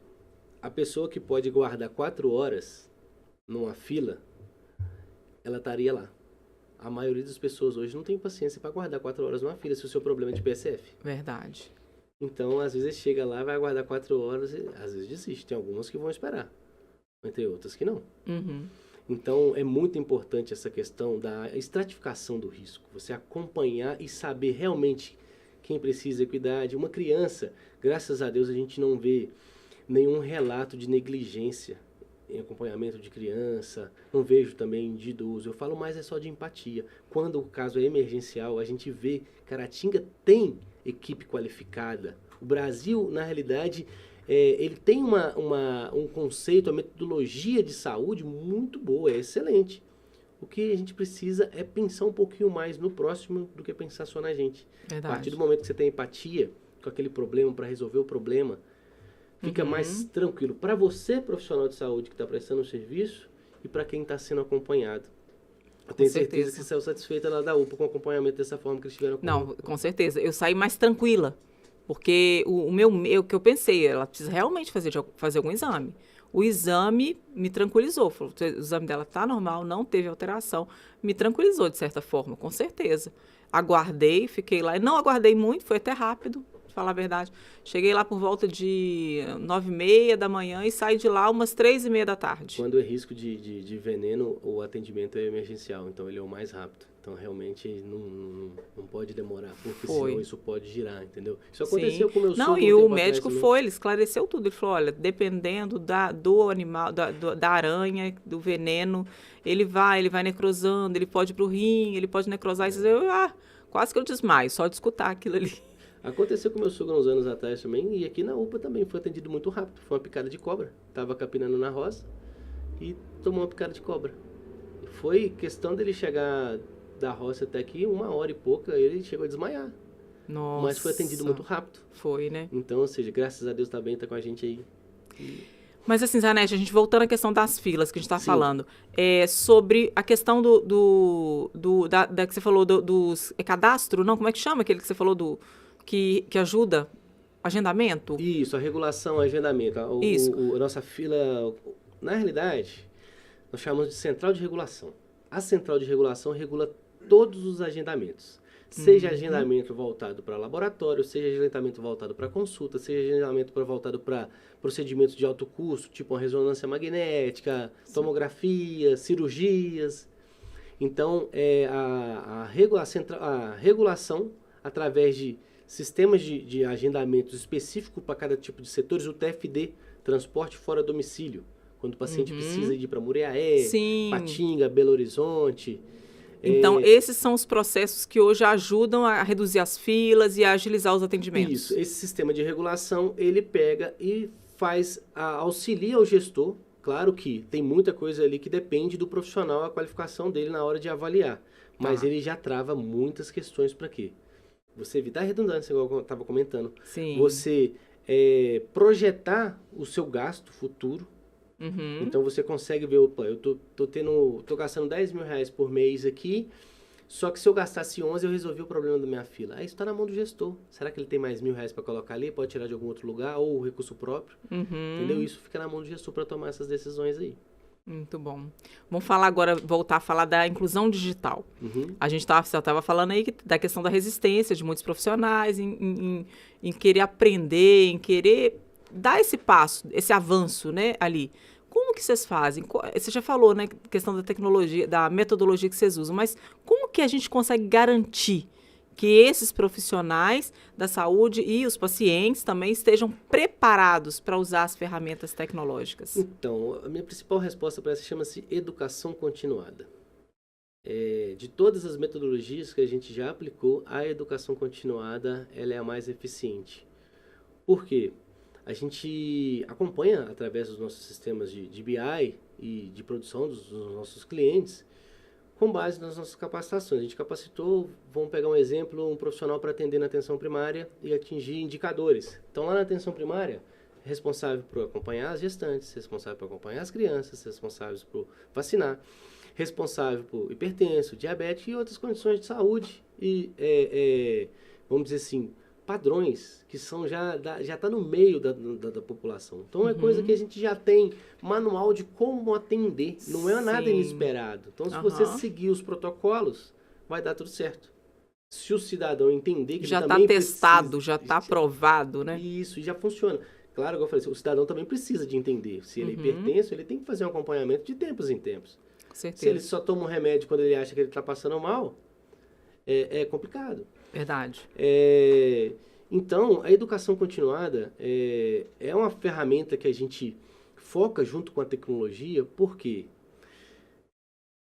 a pessoa que pode guardar 4 horas numa fila, ela estaria lá. A maioria das pessoas hoje não tem paciência para guardar 4 horas numa fila se o seu problema é de PSF. Verdade. Então, às vezes, chega lá, vai aguardar 4 horas e às vezes desiste. Tem algumas que vão esperar, mas tem outras que não. Então, é muito importante essa questão da estratificação do risco. Você acompanhar e saber realmente quem precisa de equidade. Uma criança, graças a Deus, a gente não vê nenhum relato de negligência em acompanhamento de criança, não vejo também de idoso, eu falo mais só de empatia. Quando o caso é emergencial, a gente vê que Caratinga tem equipe qualificada. O Brasil, na realidade, ele tem um conceito, a metodologia de saúde muito boa, é excelente. O que a gente precisa é pensar um pouquinho mais no próximo do que pensar só na gente. Verdade. A partir do momento que você tem empatia com aquele problema, para resolver o problema, fica mais tranquilo para você, profissional de saúde que está prestando o serviço, e para quem está sendo acompanhado. Eu tenho certeza que você saiu satisfeita lá da UPA com o acompanhamento dessa forma que eles tiveram. Não, com certeza. Eu saí mais tranquila, porque o que eu pensei, ela precisa realmente fazer algum exame. O exame me tranquilizou. Falou, o exame dela está normal, não teve alteração. Me tranquilizou, de certa forma, com certeza. Aguardei, fiquei lá. Não aguardei muito, foi até rápido. Falar a verdade. Cheguei lá por volta de 9h30 da manhã e saí de lá umas 3h30 da tarde. Quando é risco de veneno, o atendimento é emergencial, então ele é o mais rápido. Então, realmente, não pode demorar, porque senão isso pode girar, entendeu? Isso aconteceu com o meu sogro. Não, e o médico ele esclareceu tudo. Ele falou, olha, dependendo do animal, da aranha, do veneno, ele vai necrosando, ele pode ir pro rim, ele pode necrosar. Quase que eu desmaio, só de escutar aquilo ali. Aconteceu com meu sogro uns anos atrás também, e aqui na UPA também foi atendido muito rápido. Foi uma picada de cobra. Estava capinando na roça e tomou uma picada de cobra. Foi questão dele chegar da roça até aqui, 1h e pouca, ele chegou a desmaiar. Nossa. Mas foi atendido muito rápido. Foi, né? Então, ou seja, graças a Deus tá bem, tá com a gente aí. Mas assim, Zanetti, a gente voltando à questão das filas que a gente está falando, sobre a questão da que você falou dos cadastro, não? Como é que chama aquele que você falou que ajuda? Agendamento? Isso, a regulação, agendamento. A nossa fila, na realidade, nós chamamos de central de regulação. A central de regulação regula todos os agendamentos. Seja agendamento voltado para laboratório, seja agendamento voltado para consulta, seja agendamento voltado para procedimentos de alto custo, tipo uma ressonância magnética, tomografia, cirurgias. Então, a regulação, através de sistemas de agendamentos específicos para cada tipo de setores, o TFD, transporte fora domicílio, quando o paciente precisa ir para Muriaé, Patinga, Belo Horizonte. Então, esses são os processos que hoje ajudam a reduzir as filas e a agilizar os atendimentos. Isso, esse sistema de regulação, ele pega e auxilia o gestor. Claro que tem muita coisa ali que depende do profissional, a qualificação dele na hora de avaliar. Mas ele já trava muitas questões para quê? Você evitar a redundância, igual eu estava comentando. Sim. Você projetar o seu gasto futuro. Então você consegue ver, opa, eu tô gastando 10 mil reais por mês aqui, só que se eu gastasse 11, eu resolvi o problema da minha fila. Aí isso está na mão do gestor. Será que ele tem mais 1.000 reais para colocar ali? Pode tirar de algum outro lugar ou recurso próprio? Entendeu? Isso fica na mão do gestor para tomar essas decisões aí. Muito bom. Vamos falar agora, voltar a falar da inclusão digital. A gente estava falando aí da questão da resistência de muitos profissionais em querer aprender, em querer dar esse passo, esse avanço, né, ali. Como que vocês fazem? Você já falou, né, questão da tecnologia, da metodologia que vocês usam, mas como que a gente consegue garantir que esses profissionais da saúde e os pacientes também estejam preparados para usar as ferramentas tecnológicas? Então, a minha principal resposta para essa chama-se educação continuada. De todas as metodologias que a gente já aplicou, a educação continuada ela é a mais eficiente. Por quê? A gente acompanha, através dos nossos sistemas de BI e de produção dos nossos clientes, com base nas nossas capacitações. A gente capacitou, vamos pegar um exemplo, um profissional para atender na atenção primária e atingir indicadores. Então, lá na atenção primária, responsável por acompanhar as gestantes, responsável por acompanhar as crianças, responsáveis por vacinar, responsável por hipertenso, diabetes e outras condições de saúde. E, vamos dizer assim, padrões que são já está no meio da população. Então, é coisa que a gente já tem manual de como atender. Não é nada inesperado. Então, se você seguir os protocolos, vai dar tudo certo. Se o cidadão entender que já ele está também testado, precisa, já está aprovado, né? Isso, já funciona. Claro, como eu falei, o cidadão também precisa de entender. Se ele é hipertenso, ele tem que fazer um acompanhamento de tempos em tempos. Com certeza. Se ele só toma um remédio quando ele acha que ele está passando mal, é complicado. Verdade. Então, a educação continuada é uma ferramenta que a gente foca junto com a tecnologia, porque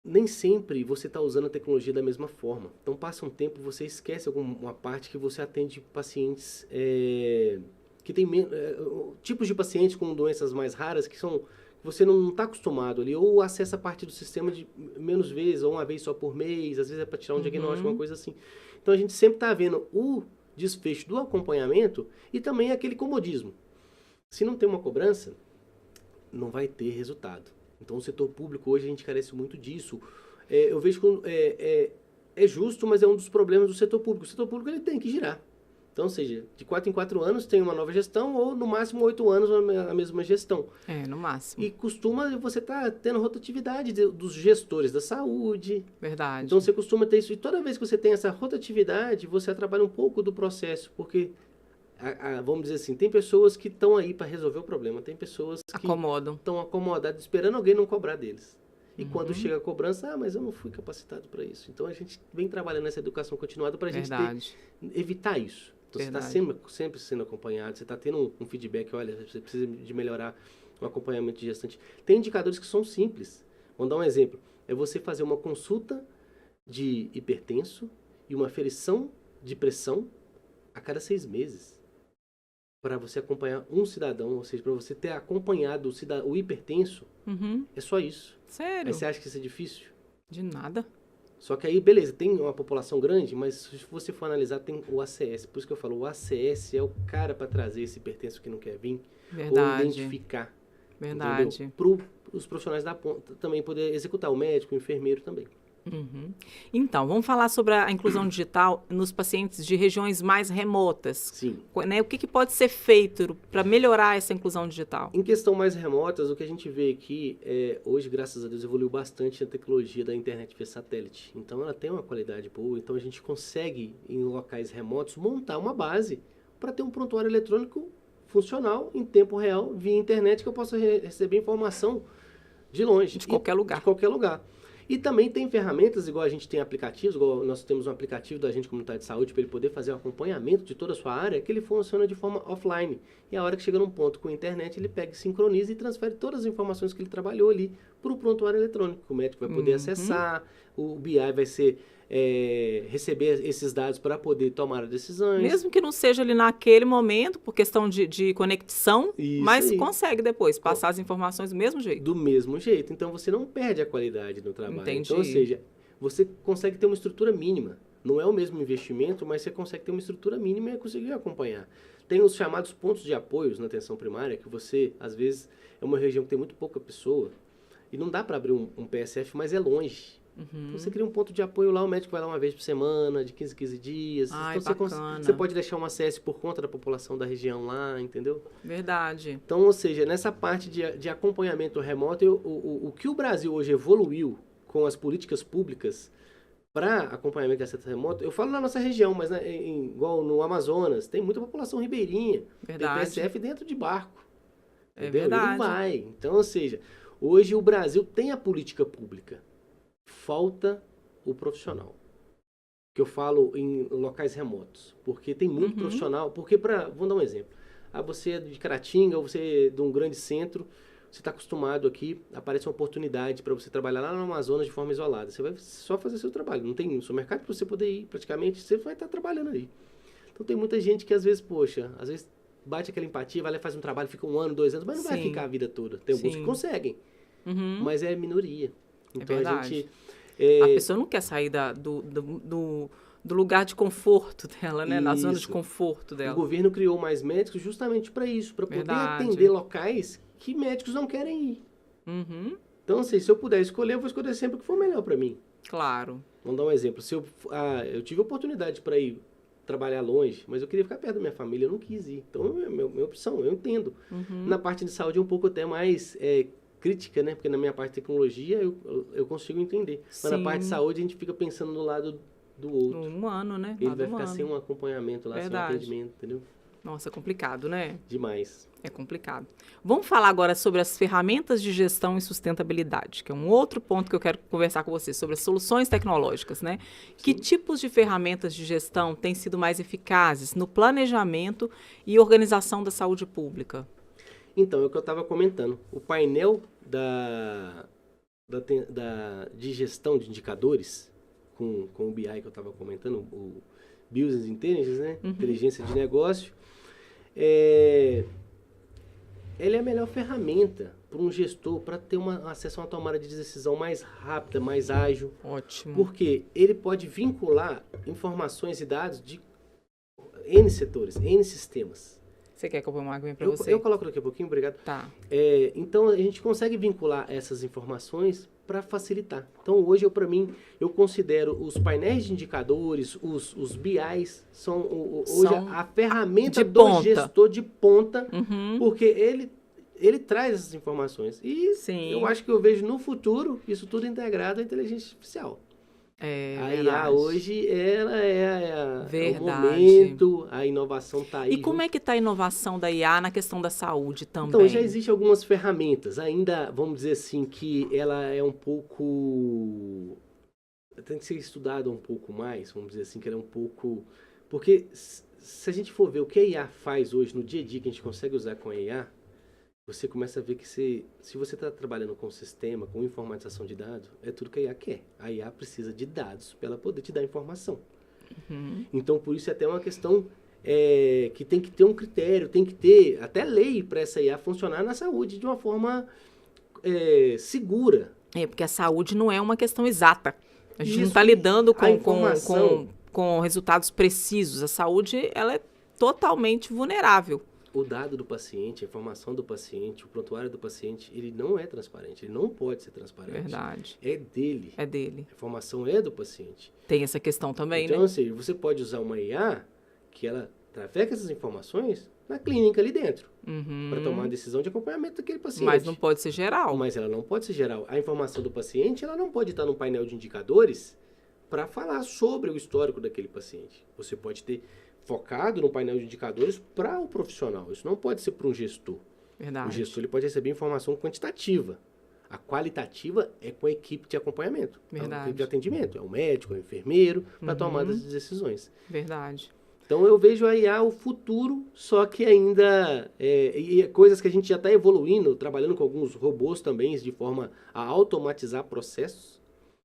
nem sempre você está usando a tecnologia da mesma forma. Então, passa um tempo, você esquece alguma parte que você atende pacientes que tem tipos de pacientes com doenças mais raras que você não está acostumado ali, ou acessa a parte do sistema de menos vezes, ou uma vez só por mês, às vezes é para tirar um diagnóstico, uma coisa assim. Então, a gente sempre está vendo o desfecho do acompanhamento e também aquele comodismo. Se não tem uma cobrança, não vai ter resultado. Então, o setor público hoje a gente carece muito disso. Eu vejo que é justo, mas é um dos problemas do setor público. O setor público ele tem que girar. Então, ou seja, de 4 em 4 anos tem uma nova gestão ou no máximo 8 anos a mesma gestão. No máximo. E costuma você tá tendo rotatividade dos gestores da saúde. Verdade. Então, você costuma ter isso. E toda vez que você tem essa rotatividade, você atrapalha um pouco do processo, porque, vamos dizer assim, tem pessoas que estão aí para resolver o problema, tem pessoas que estão acomodadas, esperando alguém não cobrar deles. E quando chega a cobrança, mas eu não fui capacitado para isso. Então, a gente vem trabalhando nessa educação continuada para a gente evitar isso. Então, você está sempre sendo acompanhado, você está tendo um feedback, olha, você precisa de melhorar o acompanhamento de gestante. Tem indicadores que são simples. Vamos dar um exemplo. É você fazer uma consulta de hipertenso e uma aferição de pressão a cada 6 meses. Para você acompanhar um cidadão, ou seja, para você ter acompanhado o hipertenso, é só isso. Sério? Aí você acha que isso é difícil? De nada. Só que aí, beleza, tem uma população grande, mas se você for analisar, tem o ACS. Por isso que eu falo, o ACS é o cara para trazer esse hipertenso que não quer vir. Verdade. Ou identificar. Verdade. Para os profissionais da ponta também poder executar, o médico, o enfermeiro também. Então, vamos falar sobre a inclusão digital nos pacientes de regiões mais remotas. Sim. Né? O que pode ser feito para melhorar essa inclusão digital? Em questão mais remotas, o que a gente vê aqui, hoje, graças a Deus, evoluiu bastante a tecnologia da internet via satélite. Então, ela tem uma qualidade boa, então a gente consegue, em locais remotos, montar uma base para ter um prontuário eletrônico funcional, em tempo real, via internet, que eu possa receber informação de longe. De qualquer lugar. De qualquer lugar. E também tem ferramentas, igual a gente tem aplicativos, igual nós temos um aplicativo da Agente Comunitário de Saúde para ele poder fazer o acompanhamento de toda a sua área, que ele funciona de forma offline. E a hora que chega num ponto com a internet, ele pega, sincroniza e transfere todas as informações que ele trabalhou ali para o prontuário eletrônico. O médico vai poder acessar, o BI vai ser receber esses dados para poder tomar decisões. Mesmo que não seja ali naquele momento, por questão de conexão, Isso mas aí. Consegue depois passar as informações do mesmo jeito. Do mesmo jeito. Então, você não perde a qualidade no trabalho. Entendi. Então, ou seja, você consegue ter uma estrutura mínima. Não é o mesmo investimento, mas você consegue ter uma estrutura mínima e conseguir acompanhar. Tem os chamados pontos de apoio na atenção primária, que você, às vezes, é uma região que tem muito pouca pessoa, e não dá para abrir um PSF, mas é longe. Então, você cria um ponto de apoio lá, o médico vai lá uma vez por semana, de 15 em 15 dias. Ai, então, bacana. você pode deixar um acesso por conta da população da região lá, entendeu? Verdade. Então, ou seja, nessa parte de acompanhamento remoto, o que o Brasil hoje evoluiu com as políticas públicas para acompanhamento de acesso remoto, eu falo na nossa região, mas igual no Amazonas, tem muita população ribeirinha. Verdade. Tem PSF dentro de barco. É Entendeu? Ele não verdade. vai. Então, ou seja, hoje o Brasil tem a política pública. Falta o profissional. Que eu falo em locais remotos. Porque tem muito profissional. Porque, vamos dar um exemplo. Você é de Caratinga, ou você é de um grande centro, você está acostumado aqui, aparece uma oportunidade para você trabalhar lá no Amazonas de forma isolada. Você vai só fazer seu trabalho. Não tem seu mercado para você poder ir, praticamente, você vai estar trabalhando ali. Então tem muita gente que às vezes, poxa, às vezes bate aquela empatia, vai lá e faz um trabalho, fica 1 ano, 2 anos, mas não vai Sim. ficar a vida toda. Tem alguns que Sim. conseguem, mas é minoria. É Então a verdade. gente... A pessoa não quer sair do lugar de conforto dela, né? Na zona de Isso. conforto O dela. governo criou mais médicos justamente para isso, para poder Verdade. atender locais que médicos não querem ir. Então, assim, se eu puder escolher, eu vou escolher sempre o que for melhor para mim. Claro. Vamos dar um exemplo. Se eu tive a oportunidade para ir trabalhar longe, mas eu queria ficar perto da minha família, eu não quis ir. Então, é minha opção, eu entendo. Na parte de saúde é um pouco até mais crítica, né? Porque na minha parte de tecnologia eu consigo entender. Mas na Sim. parte de saúde a gente fica pensando no lado do outro. Um ano, né? Ele Lado vai ficar humano. sem um acompanhamento lá, sem um Verdade. atendimento, entendeu? Nossa, é complicado, né? Demais. É complicado. Vamos falar agora sobre as ferramentas de gestão e sustentabilidade, que é um outro ponto que eu quero conversar com você, sobre as soluções tecnológicas, né? Que tipos de ferramentas de gestão têm sido mais eficazes no planejamento e organização da saúde pública? Então, é o que eu estava comentando. O painel de gestão de indicadores, com o BI que eu estava comentando, o Business Intelligence, né? Inteligência de negócio, ela é a melhor ferramenta para um gestor para ter acesso a uma tomada de decisão mais rápida, mais ágil. Ótimo. Porque ele pode vincular informações e dados de N setores, N sistemas. Você quer que eu ponha uma água para você? Eu coloco daqui a pouquinho, obrigado. Tá. Então, a gente consegue vincular essas informações para facilitar. Então, hoje, para mim, eu considero os painéis de indicadores, os BIs, são hoje a ferramenta de do ponta. gestor de ponta, porque ele traz essas informações. E Sim. eu acho que eu vejo no futuro isso tudo integrado à inteligência artificial. A IA hoje, ela é o momento, a inovação está aí. E como é que está a inovação da IA na questão da saúde também? Então, já existem algumas ferramentas, ainda, vamos dizer assim, que ela é um pouco... Tem que ser estudada um pouco mais, vamos dizer assim, que ela é um pouco... Porque se a gente for ver o que a IA faz hoje, no dia a dia, que a gente consegue usar com a IA, você começa a ver que se você está trabalhando com sistema, com informatização de dados, é tudo que a IA quer. A IA precisa de dados para ela poder te dar informação. Então, por isso é até uma questão que tem que ter um critério, tem que ter até lei para essa IA funcionar na saúde de uma forma segura. Porque a saúde não é uma questão exata. A gente não Isso, está lidando com resultados precisos. A saúde, ela é totalmente vulnerável. O dado do paciente, a informação do paciente, o prontuário do paciente, ele não é transparente, ele não pode ser transparente. Verdade. É dele. É dele. A informação é do paciente. Tem essa questão também, então, né? Ou seja, você pode usar uma IA que ela trafega essas informações na clínica ali dentro, para tomar a decisão de acompanhamento daquele paciente. Mas não pode ser geral. Mas ela não pode ser geral. A informação do paciente, ela não pode estar num painel de indicadores para falar sobre o histórico daquele paciente. Você pode ter focado no painel de indicadores para o profissional. Isso não pode ser para um gestor. Verdade. O gestor ele pode receber informação quantitativa. A qualitativa é com a equipe de acompanhamento. Verdade. É a equipe de atendimento. É o médico, é o enfermeiro, para tomada de decisões. Verdade. Então, eu vejo a IA o futuro, só que ainda... coisas que a gente já está evoluindo, trabalhando com alguns robôs também, de forma a automatizar processos.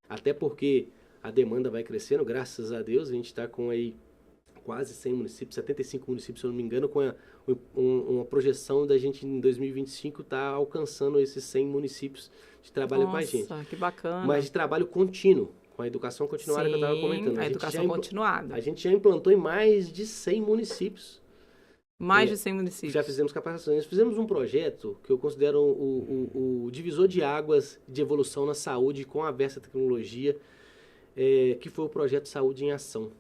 Até porque a demanda vai crescendo, graças a Deus. A gente está com aí quase 100 municípios, 75 municípios, se eu não me engano, com uma projeção da gente em 2025 estar alcançando esses 100 municípios de trabalho com a gente. Nossa, que bacana. Mas de trabalho contínuo, com a educação continuada que eu estava comentando. A educação continuada. A gente já implantou em mais de 100 municípios. Mais de 100 municípios. Já fizemos capacitações. Fizemos um projeto que eu considero o divisor de águas de evolução na saúde com a Versa Tecnologia, que foi o projeto Saúde em Ação.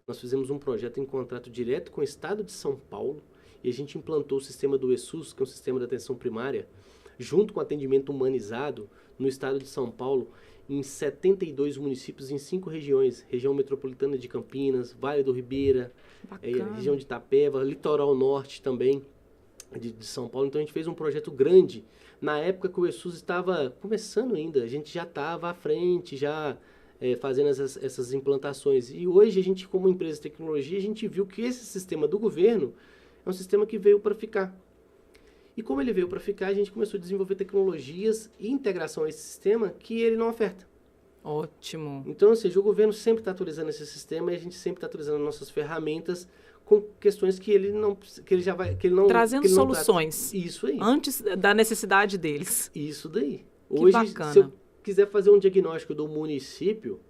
Nós fizemos um projeto em contrato direto com o Estado de São Paulo e a gente implantou o sistema do ESUS, que é um sistema de atenção primária, junto com atendimento humanizado no Estado de São Paulo, em 72 municípios, em 5 regiões. Região metropolitana de Campinas, Vale do Ribeira, região de Itapeva, Litoral Norte também. de São Paulo. Então a gente fez um projeto grande. Na época que o ESUS estava começando ainda, a gente já estava à frente, já fazendo essas implantações. E hoje a gente, como empresa de tecnologia, a gente viu que esse sistema do governo é um sistema que veio para ficar. E como ele veio para ficar, a gente começou a desenvolver tecnologias e integração a esse sistema que ele não oferta. Ótimo. Então, ou seja, o governo sempre está atualizando esse sistema e a gente sempre está atualizando nossas ferramentas com questões que ele não trazendo que ele não soluções. Isso aí. Antes da necessidade deles. Isso daí. Que Hoje, bacana. se eu quiser fazer um diagnóstico do município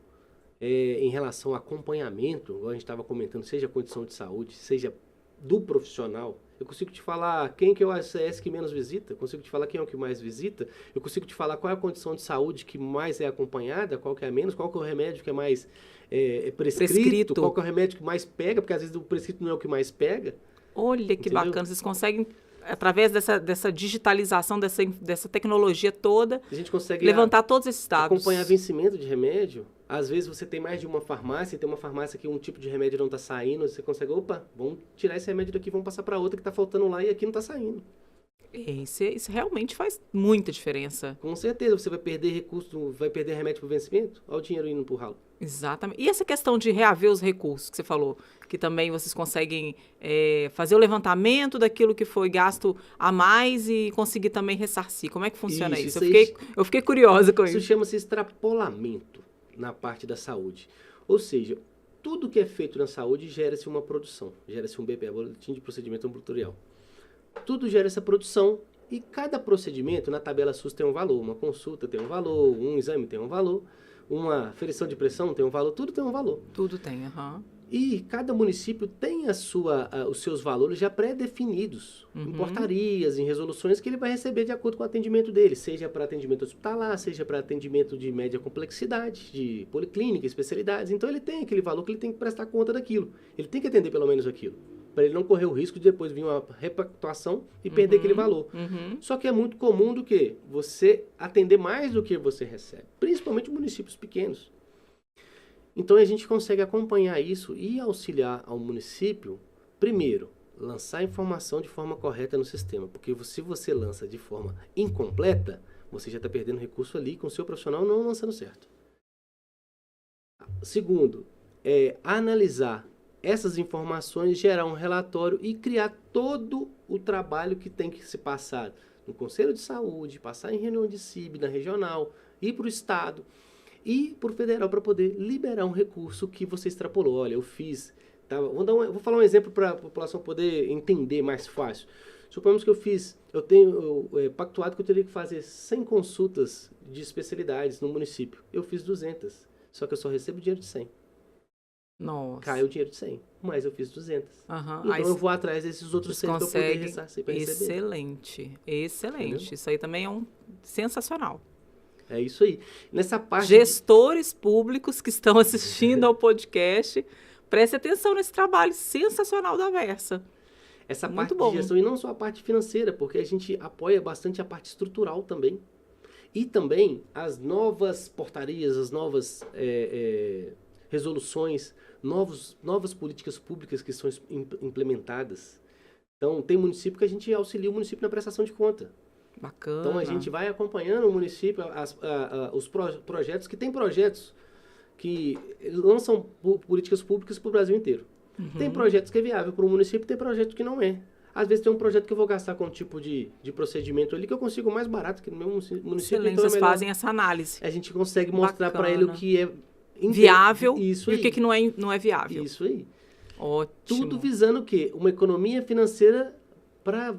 em relação ao acompanhamento, igual a gente estava comentando, seja a condição de saúde, seja do profissional, eu consigo te falar quem que é o ACS que menos visita, eu consigo te falar quem é o que mais visita, eu consigo te falar qual é a condição de saúde que mais é acompanhada, qual que é a menos, qual que é o remédio que é mais prescrito, qual que é o remédio que mais pega, porque às vezes o prescrito não é o que mais pega. Olha que Entendeu? bacana, vocês conseguem, através dessa digitalização, dessa tecnologia toda, A gente consegue levantar todos esses dados. acompanhar vencimento de remédio. Às vezes você tem mais de uma farmácia, tem uma farmácia que um tipo de remédio não está saindo, você consegue, vamos tirar esse remédio daqui, vamos passar para outra que está faltando lá e aqui não está saindo. Isso realmente faz muita diferença. Com certeza, você vai perder recurso, vai perder remédio por vencimento, olha o dinheiro indo pro ralo. Exatamente. E essa questão de reaver os recursos que você falou, que também vocês conseguem fazer o levantamento daquilo que foi gasto a mais e conseguir também ressarcir. Como é que funciona isso? Eu fiquei curiosa com isso. Isso chama-se extrapolamento na parte da saúde. Ou seja, tudo que é feito na saúde gera-se uma produção, gera-se um BP, Boletim de Procedimento Ambulatorial. Tudo gera essa produção e cada procedimento na tabela SUS tem um valor. Uma consulta tem um valor, um exame tem um valor, uma aferição de pressão tem um valor, tudo tem um valor. Tudo tem, aham. E cada município tem os seus valores já pré-definidos, em portarias, em resoluções que ele vai receber de acordo com o atendimento dele, seja para atendimento hospitalar, seja para atendimento de média complexidade, de policlínica, especialidades. Então ele tem aquele valor que ele tem que prestar conta daquilo. Ele tem que atender pelo menos aquilo, para ele não correr o risco de depois vir uma repactuação e perder aquele valor. Só que é muito comum do que você atender mais do que você recebe, principalmente municípios pequenos. Então a gente consegue acompanhar isso e auxiliar ao município, primeiro, lançar a informação de forma correta no sistema, porque se você lança de forma incompleta, você já está perdendo recurso ali com o seu profissional não lançando certo. Segundo, analisar essas informações, gerar um relatório e criar todo o trabalho que tem que se passar no Conselho de Saúde, passar em reunião de CIB, na regional, ir para o Estado e para o federal para poder liberar um recurso que você extrapolou. Olha, eu fiz... Tá, vou falar um exemplo para a população poder entender mais fácil. Suponhamos que eu tenho pactuado que eu teria que fazer 100 consultas de especialidades no município. Eu fiz 200, só que eu só recebo dinheiro de 100. Nossa. Caiu o dinheiro de 100, mas eu fiz 200. Então aí eu vou atrás desses outros 100 para eu poder ressarcir para receber. Excelente. Entendeu? Isso aí também é sensacional. É isso aí. Nessa parte... Gestores públicos que estão assistindo ao podcast, prestem atenção nesse trabalho sensacional da Versa. Essa parte de gestão, e não só a parte financeira, porque a gente apoia bastante a parte estrutural também. E também as novas portarias, as novas resoluções, novas políticas públicas que são implementadas. Então, tem município que a gente auxilia o município na prestação de conta. Bacana. Então, a gente vai acompanhando o município, os projetos, que tem projetos que lançam políticas públicas para o Brasil inteiro. Tem projetos que é viável para o município, tem projeto que não é. Às vezes tem um projeto que eu vou gastar com um tipo de procedimento ali que eu consigo mais barato que no meu município. Excelente, então vocês fazem essa análise. A gente consegue mostrar para ele o que é viável isso e aí. O que não é viável. Isso aí. Ótimo. Tudo visando o quê? Uma economia financeira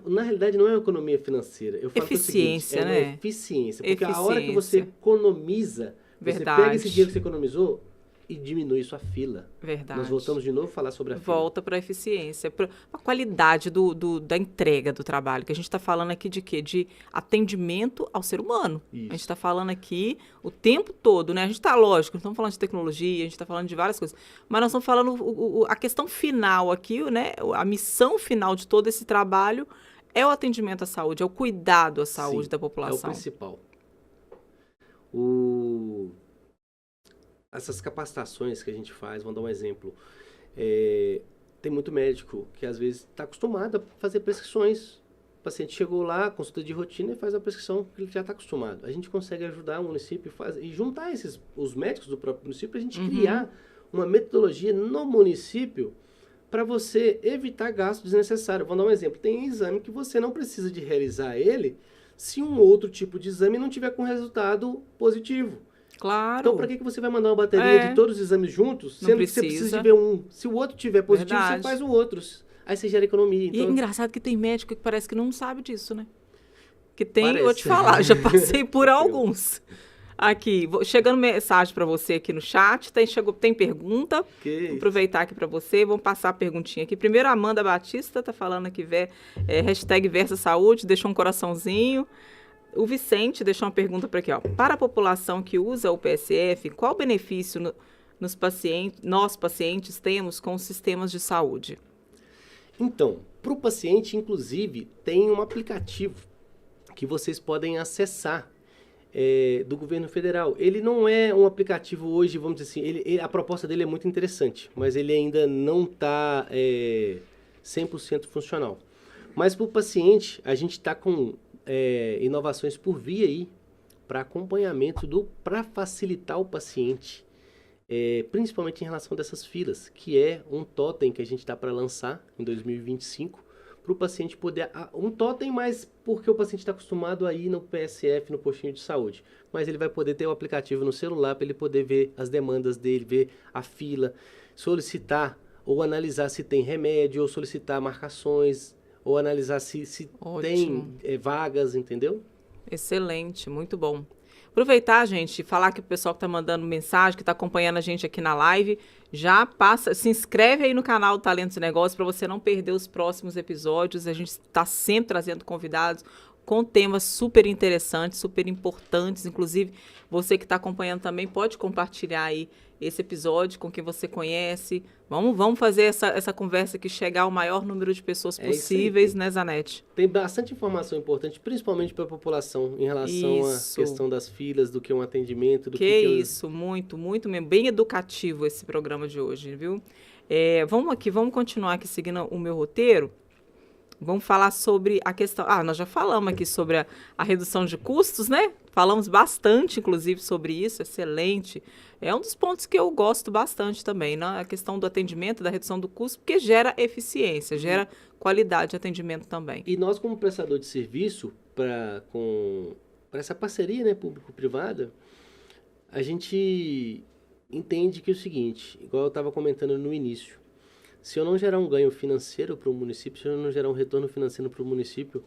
na realidade não é uma economia financeira. Eu falo eficiência, o seguinte, né? É uma eficiência. Porque a hora que você economiza, você pega esse dinheiro que você economizou e diminui sua fila. Verdade. Nós voltamos de novo a falar sobre a fila. Volta para a eficiência, para a qualidade da entrega do trabalho, que a gente está falando aqui de quê? De atendimento ao ser humano. Isso. A gente está falando aqui o tempo todo, né? A gente está, lógico, não estamos falando de tecnologia, a gente está falando de várias coisas, mas nós estamos falando a questão final aqui, né? A missão final de todo esse trabalho é o atendimento à saúde, é o cuidado à saúde da população. É o principal. Essas capacitações que a gente faz, vou dar um exemplo. Tem muito médico que às vezes está acostumado a fazer prescrições paciente chegou lá, consulta de rotina e faz a prescrição que ele já está acostumado. A gente consegue ajudar o município e juntar os médicos do próprio município para a gente criar uma metodologia no município para você evitar gastos desnecessários. Vou dar um exemplo. Tem exame que você não precisa de realizar ele se um outro tipo de exame não tiver com resultado positivo. Claro. Então, para que você vai mandar uma bateria de todos os exames juntos, sendo que você precisa de ver um? Se o outro tiver positivo, você faz o outro. Aí você gera economia. Então... E é engraçado que tem médico que parece que não sabe disso, né? Que tem, Parece. vou te falar, já passei por alguns. Aqui, chegando mensagem para você aqui no chat, tem pergunta, vou aproveitar aqui para você, vamos passar a perguntinha aqui. Primeiro, a Amanda Batista tá falando aqui, hashtag Versa Saúde, deixou um coraçãozinho. O Vicente deixou uma pergunta para aqui, ó. Para a população que usa o PSF, qual benefício nós pacientes temos com os sistemas de saúde? Então, para o paciente, inclusive, tem um aplicativo que vocês podem acessar do governo federal. Ele não é um aplicativo hoje, vamos dizer assim, a proposta dele é muito interessante, mas ele ainda não está 100% funcional. Mas para o paciente, a gente está com inovações por vir aí para acompanhamento para facilitar o paciente, principalmente em relação dessas filas, que é um totem que a gente está para lançar em 2025, para o paciente poder... Um totem, mas porque o paciente está acostumado a ir no PSF, no postinho de saúde. Mas ele vai poder ter o aplicativo no celular para ele poder ver as demandas dele, ver a fila, solicitar ou analisar se tem remédio, ou solicitar marcações, ou analisar se tem vagas, entendeu? Excelente, muito bom. Aproveitar, gente, falar que o pessoal que está mandando mensagem, que está acompanhando a gente aqui na live, já se inscreve aí no canal do Talentos e Negócios para você não perder os próximos episódios. A gente está sempre trazendo convidados com temas super interessantes, super importantes. Inclusive, você que está acompanhando também pode compartilhar aí esse episódio com quem você conhece. Vamos fazer essa conversa que chegar ao maior número de pessoas possíveis, né, Zanetti? Tem bastante informação importante, principalmente para a população, em relação à questão das filas, do que é um atendimento. Isso, muito, muito mesmo. Bem educativo esse programa de hoje, viu? Vamos continuar aqui seguindo o meu roteiro. Vamos falar sobre a questão... nós já falamos aqui sobre a redução de custos, né? Falamos bastante, inclusive, sobre isso. Excelente. É um dos pontos que eu gosto bastante também, né? A questão do atendimento, da redução do custo, porque gera eficiência, gera qualidade de atendimento também. E nós, como prestador de serviço, para essa parceria, né, público-privada, a gente entende que é o seguinte, igual eu estava comentando no início, se eu não gerar um ganho financeiro para o município, se eu não gerar um retorno financeiro para o município,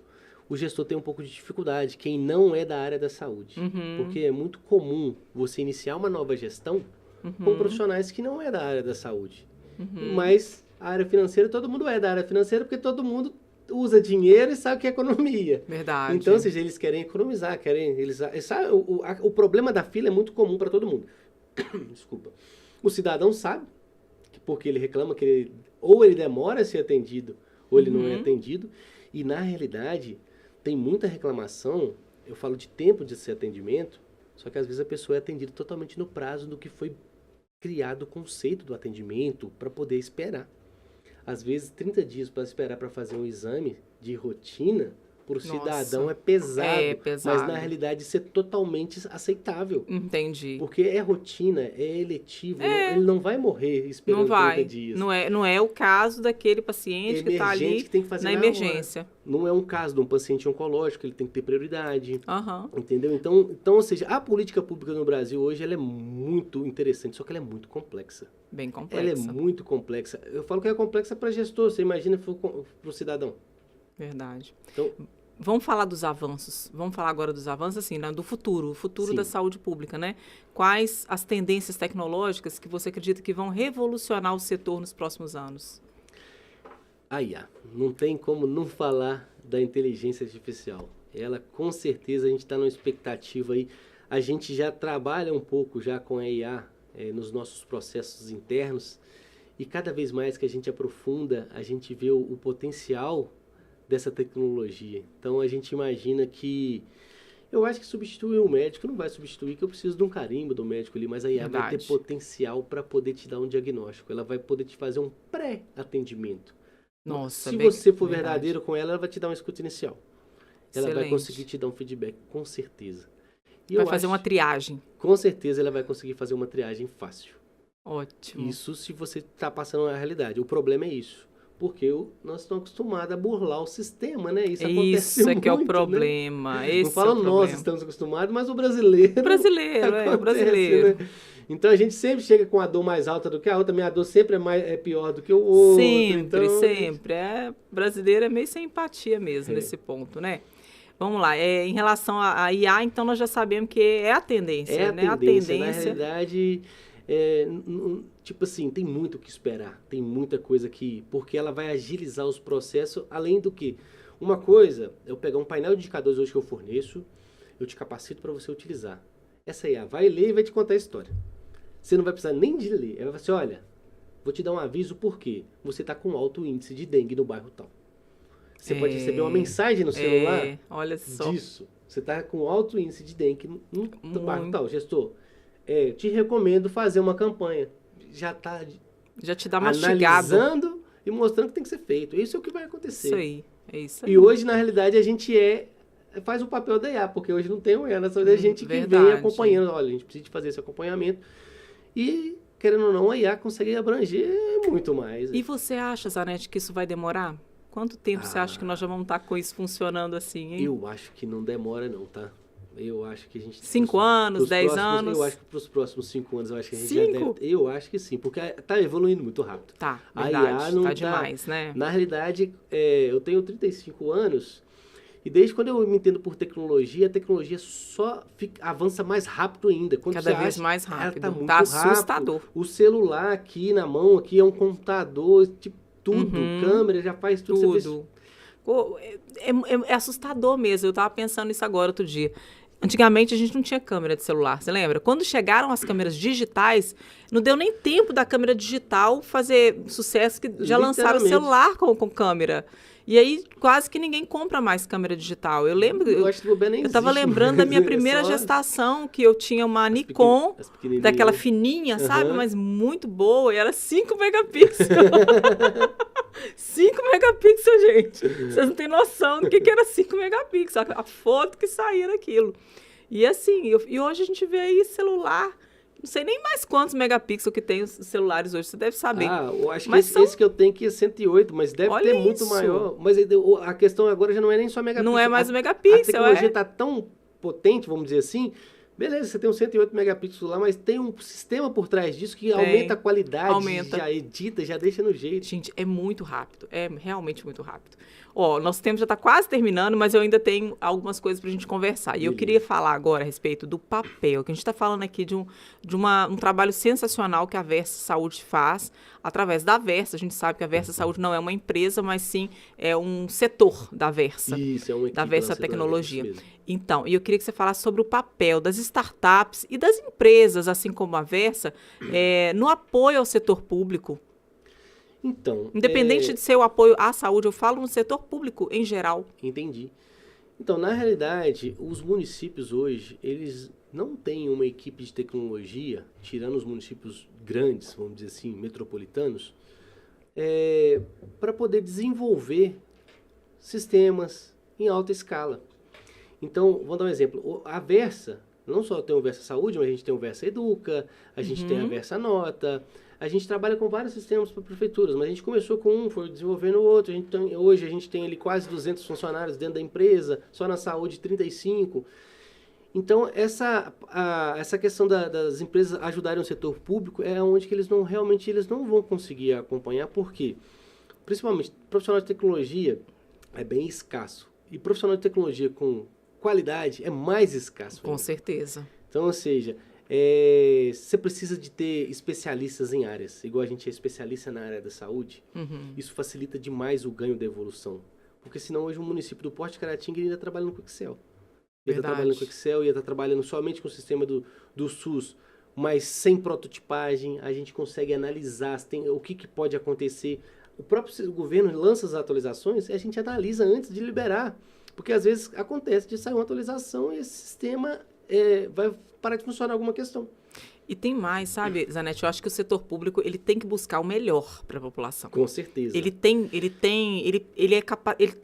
o gestor tem um pouco de dificuldade, quem não é da área da saúde. Porque é muito comum você iniciar uma nova gestão com profissionais que não é da área da saúde. Mas a área financeira, todo mundo é da área financeira, porque todo mundo usa dinheiro e sabe que é economia. Verdade. Então, ou seja, eles querem economizar, o problema da fila é muito comum para todo mundo. Desculpa. O cidadão sabe, porque ele reclama que ou ele demora a ser atendido, ou ele não é atendido. E, na realidade, tem muita reclamação, eu falo de tempo de ser atendimento, só que às vezes a pessoa é atendida totalmente no prazo do que foi criado o conceito do atendimento para poder esperar. Às vezes, 30 dias para esperar para fazer um exame de rotina, para o cidadão é pesado, mas na realidade isso é totalmente aceitável. Entendi. Porque é rotina, é eletivo, ele não vai morrer esperando 30 dias. Não é o caso daquele paciente que está ali que tem que fazer na emergência. Não é um caso de um paciente oncológico, ele tem que ter prioridade. Entendeu? Então, ou seja, a política pública no Brasil hoje ela é muito interessante, só que ela é muito complexa. Bem complexa. Ela é muito complexa. Eu falo que é complexa para gestor, você imagina para o cidadão. Verdade. Então, vamos falar dos avanços. Vamos falar agora dos avanços, assim, né? Do futuro, o futuro da saúde pública, né? Quais as tendências tecnológicas que você acredita que vão revolucionar o setor nos próximos anos? Não tem como não falar da inteligência artificial. Ela, com certeza, a gente está numa expectativa aí. A gente já trabalha um pouco já com a IA nos nossos processos internos e cada vez mais que a gente aprofunda, a gente vê o potencial dessa tecnologia. Então, a gente imagina que... Eu acho que substituir o médico não vai substituir, que eu preciso de um carimbo do médico ali, mas a IA vai ter potencial para poder te dar um diagnóstico. Ela vai poder te fazer um pré-atendimento. Nossa, se você for verdadeiro com ela, ela vai te dar uma escuta inicial. ela vai Excelente. conseguir te dar um feedback, com certeza. E Vai eu fazer acho, uma triagem. com certeza ela vai conseguir fazer uma triagem fácil. Ótimo. Isso se você está passando a realidade. O problema é isso. Porque nós estamos acostumados a burlar o sistema, né? Isso acontece Isso é que é o muito, né? problema. Não Esse é falo o nós problema. estamos acostumados, mas o brasileiro. O brasileiro, o acontece, brasileiro. né? Então a gente sempre chega com a dor mais alta do que a outra. Minha dor sempre é pior do que o outro. Sempre, Então, sempre. Brasileiro é meio sem empatia mesmo nesse ponto, né? Vamos lá. Em relação à IA, então nós já sabemos que é a tendência, é a né? tendência. Na realidade, tipo assim, tem muito o que esperar. Tem muita coisa que... Porque ela vai agilizar os processos, além do que... Uma coisa, eu pegar um painel de indicadores hoje que eu forneço, eu te capacito para você utilizar. Essa IA vai ler e vai te contar a história. Você não vai precisar nem de ler. Ela vai falar assim, olha, vou te dar um aviso porque você está com alto índice de dengue no bairro tal. Você pode receber uma mensagem no celular olha só. disso. Você está com alto índice de dengue no bairro tal. Gestor, te recomendo fazer uma campanha. Já está Já te dá mastigado. analisando e mostrando que tem que ser feito. Isso é o que vai acontecer. Isso aí, é isso aí. E hoje, na realidade, a gente faz o papel da IA, porque hoje não tem o IA, na saúde, a gente que vem acompanhando. Olha, a gente precisa de fazer esse acompanhamento. E, querendo ou não, a IA consegue abranger muito mais. E você acha, Zanetti, que isso vai demorar? Quanto tempo você acha que nós já vamos estar com isso funcionando assim, hein? Eu acho que não demora não, tá? Eu acho que a gente... 5 anos, 10 anos? Eu acho que para os próximos 5 anos, eu acho que a gente 5? já deve... Eu acho que sim, porque tá evoluindo muito rápido. Tá, A verdade, IA não tá demais, né? Na realidade, eu tenho 35 anos e desde quando eu me entendo por tecnologia, a tecnologia só avança mais rápido ainda. Quando Cada vez mais rápido. Ela tá muito tá assustador. rápido. O celular aqui na mão, aqui é um computador, tipo, tudo, câmera, já faz tudo. Tudo. É assustador mesmo. Eu tava pensando nisso agora outro dia. Antigamente a gente não tinha câmera de celular, você lembra? Quando chegaram as câmeras digitais, não deu nem tempo da câmera digital fazer sucesso, que já lançaram o celular com câmera. E aí quase que ninguém compra mais câmera digital. Eu lembro, eu estava lembrando da minha primeira gestação, que eu tinha uma Nikon, daquela fininha, sabe? Mas muito boa, e era 5 megapixels. 5 megapixels, gente. Vocês não têm noção do que era 5 megapixels, a foto que saía daquilo. E assim, e hoje a gente vê aí celular, não sei nem mais quantos megapixels que tem os celulares hoje, você deve saber. Eu acho que esse que eu tenho aqui é 108, mas deve ter muito maior. Mas a questão agora já não é nem só megapixel. Não é mais o megapixel, A tecnologia está tão potente, vamos dizer assim. Beleza, você tem um 108 megapixels lá, mas tem um sistema por trás disso que aumenta a qualidade, já edita, já deixa no jeito. Gente, é muito rápido, é realmente muito rápido. Nosso tempo já está quase terminando, mas eu ainda tenho algumas coisas para a gente conversar. E eu queria falar agora a respeito do papel, que a gente está falando aqui de um trabalho sensacional que a Versa Saúde faz, através da Versa. A gente sabe que a Versa Saúde não é uma empresa, mas sim é um setor da Versa. Isso, é uma equipe da Versa Tecnologia. Então, e eu queria que você falasse sobre o papel das startups e das empresas, assim como a Versa, no apoio ao setor público. Então, independente de ser o apoio à saúde, eu falo no setor público em geral. Entendi. Então, na realidade, os municípios hoje, eles não têm uma equipe de tecnologia, tirando os municípios grandes, vamos dizer assim, metropolitanos, para poder desenvolver sistemas em alta escala. Então, vamos dar um exemplo. A Versa, não só tem o Versa Saúde, mas a gente tem o Versa Educa, a gente tem a Versa Nota. A gente trabalha com vários sistemas para prefeituras, mas a gente começou com um, foi desenvolvendo o outro. Hoje a gente tem ali quase 200 funcionários dentro da empresa, só na saúde 35. Então, essa questão das empresas ajudarem o setor público é onde que eles não vão conseguir acompanhar, porque, principalmente, profissional de tecnologia é bem escasso. E profissional de tecnologia com qualidade é mais escasso. Com certeza. Então, ou seja, você precisa de ter especialistas em áreas, igual a gente é especialista na área da saúde. Isso facilita demais o ganho da evolução. Porque senão hoje um município do Porto de Caratinga ainda trabalha no Excel. Ia estar trabalhando com Excel, ia estar trabalhando somente com o sistema do SUS, mas sem prototipagem. A gente consegue analisar o que pode acontecer. O próprio governo lança as atualizações e a gente analisa antes de liberar. Porque às vezes acontece de sair uma atualização e esse sistema vai parar de funcionar alguma questão. E tem mais, sabe, Zanetti? Eu acho que o setor público ele tem que buscar o melhor para a população. Com certeza. Ele tem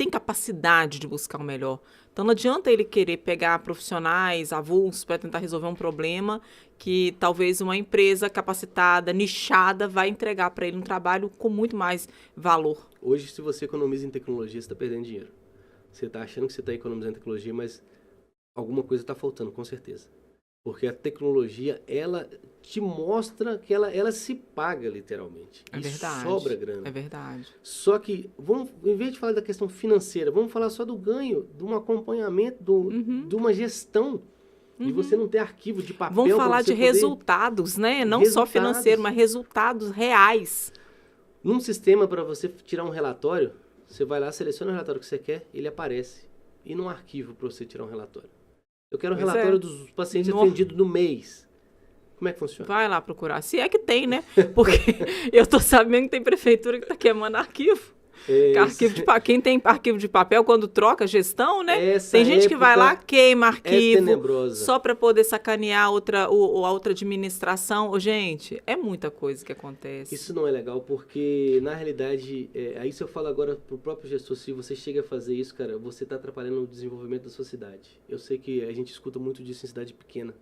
capacidade de buscar o melhor. Então não adianta ele querer pegar profissionais avulsos para tentar resolver um problema que talvez uma empresa capacitada, nichada, vai entregar para ele um trabalho com muito mais valor. Hoje, se você economiza em tecnologia, você está perdendo dinheiro. Você está achando que você está economizando em tecnologia, mas alguma coisa está faltando, com certeza. Porque a tecnologia, ela te mostra que ela se paga, literalmente. É e verdade. Sobra grana. É verdade. Só que, em vez de falar da questão financeira, vamos falar só do ganho, de um acompanhamento, de uma gestão. De você não ter arquivo de papel. Vamos falar de resultados, né? Não só financeiro, mas resultados reais. Num sistema, para você tirar um relatório, você vai lá, seleciona o relatório que você quer, ele aparece. E num arquivo para você tirar um relatório. Eu quero um relatório dos pacientes atendidos no mês. Como é que funciona? Vai lá procurar. Se é que tem, né? Porque eu tô sabendo que tem prefeitura que tá queimando arquivo. Quem tem arquivo de papel, quando troca a gestão, né? Tem gente que vai lá, queima arquivo só para poder sacanear a outra administração. Gente, é muita coisa que acontece. Isso não é legal, porque, na realidade, aí se eu falo agora pro próprio gestor, se você chega a fazer isso, cara, você está atrapalhando o desenvolvimento da sua cidade. Eu sei que a gente escuta muito disso em cidade pequena.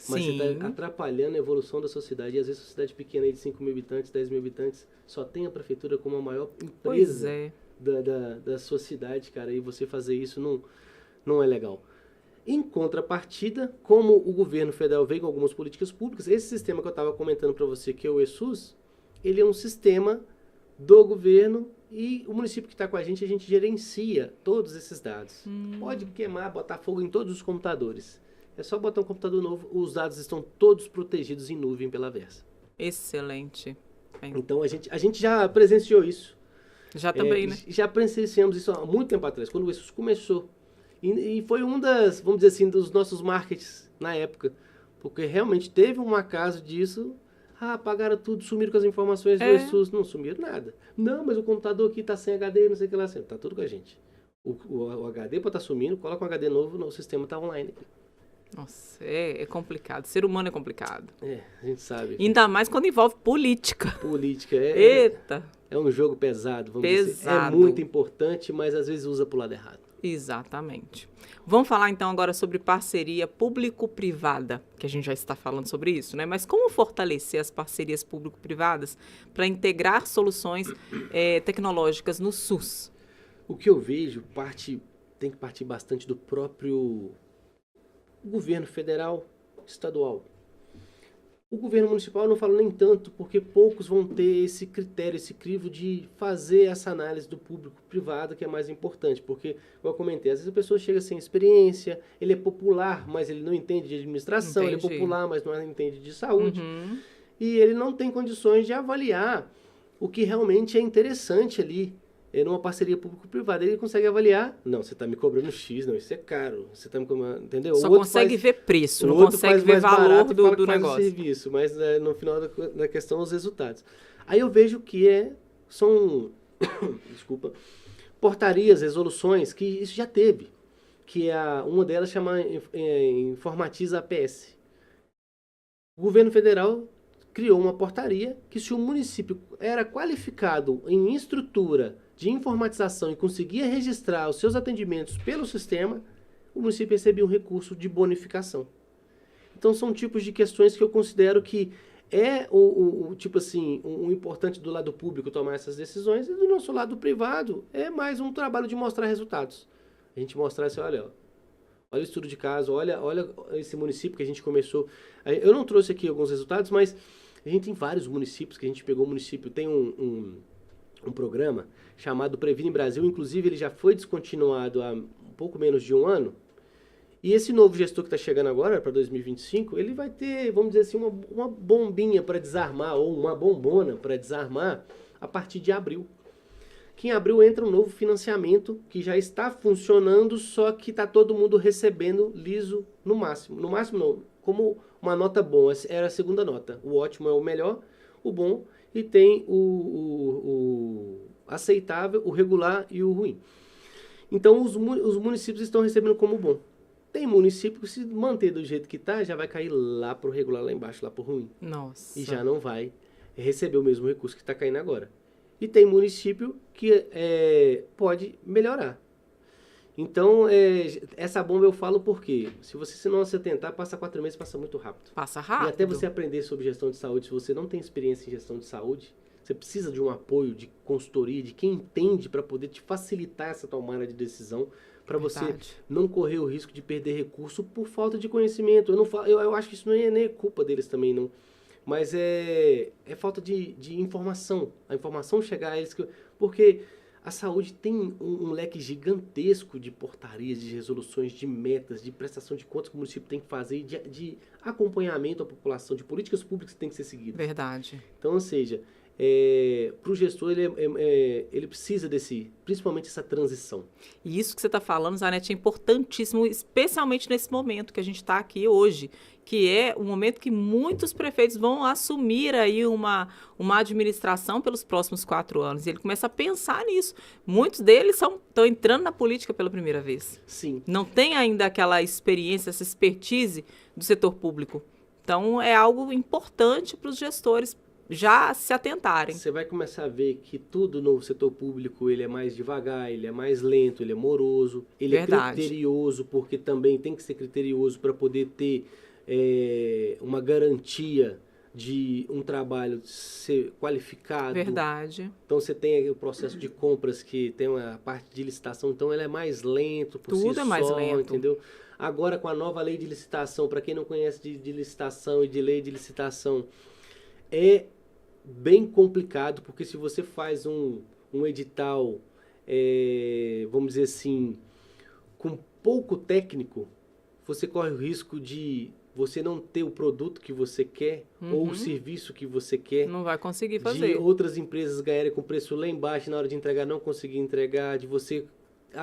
Mas Sim. você está atrapalhando a evolução da sua cidade. E às vezes a cidade pequena aí de 5 mil habitantes, 10 mil habitantes, só tem a prefeitura como a maior empresa da sua cidade, cara. E você fazer isso não é legal. Em contrapartida, como o governo federal veio com algumas políticas públicas, esse sistema que eu estava comentando para você, que é o ESUS, ele é um sistema do governo e o município que está com a gente gerencia todos esses dados. Pode queimar, botar fogo em todos os computadores. É só botar um computador novo, os dados estão todos protegidos em nuvem pela Versa. Excelente. Então, a gente já presenciou isso. Já também, né? Já presenciamos isso há muito tempo atrás, quando o ESUS começou. E foi um vamos dizer assim, dos nossos markets na época. Porque realmente teve um acaso disso. Apagaram tudo, sumiram com as informações do ESUS. Não sumiram nada. Não, mas o computador aqui está sem HD, não sei o que lá. Está tudo com a gente. O HD pode estar sumindo, coloca um HD novo, o sistema está online. Nossa, é complicado. Ser humano é complicado. A gente sabe. Ainda mais quando envolve política. Política Eita! É um jogo pesado, vamos dizer. É muito importante, mas às vezes usa pro lado errado. Exatamente. Vamos falar então agora sobre parceria público-privada, que a gente já está falando sobre isso, né? Mas como fortalecer as parcerias público-privadas para integrar soluções tecnológicas no SUS? O que eu vejo tem que partir bastante do próprio governo federal, estadual. O governo municipal eu não falo nem tanto, porque poucos vão ter esse critério, esse crivo de fazer essa análise do público-privado, que é mais importante, porque, como eu comentei, às vezes a pessoa chega sem experiência, ele é popular, mas ele não entende de administração, ele é popular, mas não entende de saúde, e ele não tem condições de avaliar o que realmente é interessante ali. Numa parceria público-privada, ele consegue avaliar. Não, você está me cobrando X, não, isso é caro. Você está me cobrando, entendeu? Só consegue ver preço, não consegue ver valor do negócio. Serviço, mas no final da questão, os resultados. Aí eu vejo que são desculpa, portarias, resoluções, que isso já teve. Que uma delas chama Informatiza APS. O governo federal criou uma portaria que, se o município era qualificado em estrutura de informatização e conseguia registrar os seus atendimentos pelo sistema, o município recebia um recurso de bonificação. Então, são tipos de questões que eu considero que tipo assim, o importante do lado público tomar essas decisões, e do nosso lado privado é mais um trabalho de mostrar resultados. A gente mostrar assim, olha o estudo de caso, olha esse município que a gente começou. Eu não trouxe aqui alguns resultados, mas a gente tem vários municípios que a gente pegou. O município tem um programa chamado Previne Brasil, inclusive ele já foi descontinuado há um pouco menos de um ano. E esse novo gestor que está chegando agora, para 2025, ele vai ter, vamos dizer assim, uma bombinha para desarmar, ou uma bombona para desarmar, a partir de abril. Que em abril entra um novo financiamento que já está funcionando, só que está todo mundo recebendo liso no máximo. No máximo não, como uma nota boa, era a segunda nota. O ótimo é o melhor, o bom, e tem o aceitável, o regular e o ruim. Então os municípios estão recebendo como bom. Tem município que se manter do jeito que está, já vai cair lá pro regular, lá embaixo, lá pro ruim. Nossa. E já não vai receber o mesmo recurso que está caindo agora. E tem município que pode melhorar. Então, essa bomba eu falo porque, se você não se atentar, passa 4 meses, passa muito rápido. Passa rápido. E até você aprender sobre gestão de saúde, se você não tem experiência em gestão de saúde, você precisa de um apoio, de consultoria, de quem entende para poder te facilitar essa tomada de decisão, para você não correr o risco de perder recurso por falta de conhecimento. Eu acho que isso não é nem culpa deles também, não. Mas é falta de informação. A informação chegar a eles. Porque a saúde tem um leque gigantesco de portarias, de resoluções, de metas, de prestação de contas que o município tem que fazer, de acompanhamento à população, de políticas públicas que tem que ser seguidas. Verdade. Então, ou seja, para o gestor, ele precisa principalmente essa transição. E isso que você está falando, Zanetti, é importantíssimo, especialmente nesse momento que a gente está aqui hoje, que é o momento que muitos prefeitos vão assumir aí uma administração pelos próximos 4 anos. E ele começa a pensar nisso. Muitos deles estão entrando na política pela primeira vez. Sim. Não tem ainda aquela experiência, essa expertise do setor público. Então, é algo importante para os gestores já se atentarem. Você vai começar a ver que tudo no setor público ele é mais devagar, ele é mais lento, ele é moroso, ele é criterioso, porque também tem que ser criterioso para poder ter uma garantia de um trabalho ser qualificado. Verdade. Então você tem aí o processo de compras que tem a parte de licitação, então ele é mais lento por tudo si é mais só, lento. entendeu? Agora com a nova lei de licitação, para quem não conhece de licitação e de lei de licitação, é bem complicado, porque se você faz um edital, vamos dizer assim, com pouco técnico, você corre o risco de você não ter o produto que você quer ou o serviço que você quer. Não vai conseguir fazer. De outras empresas ganharem com preço lá embaixo, na hora de entregar não conseguir entregar, de você,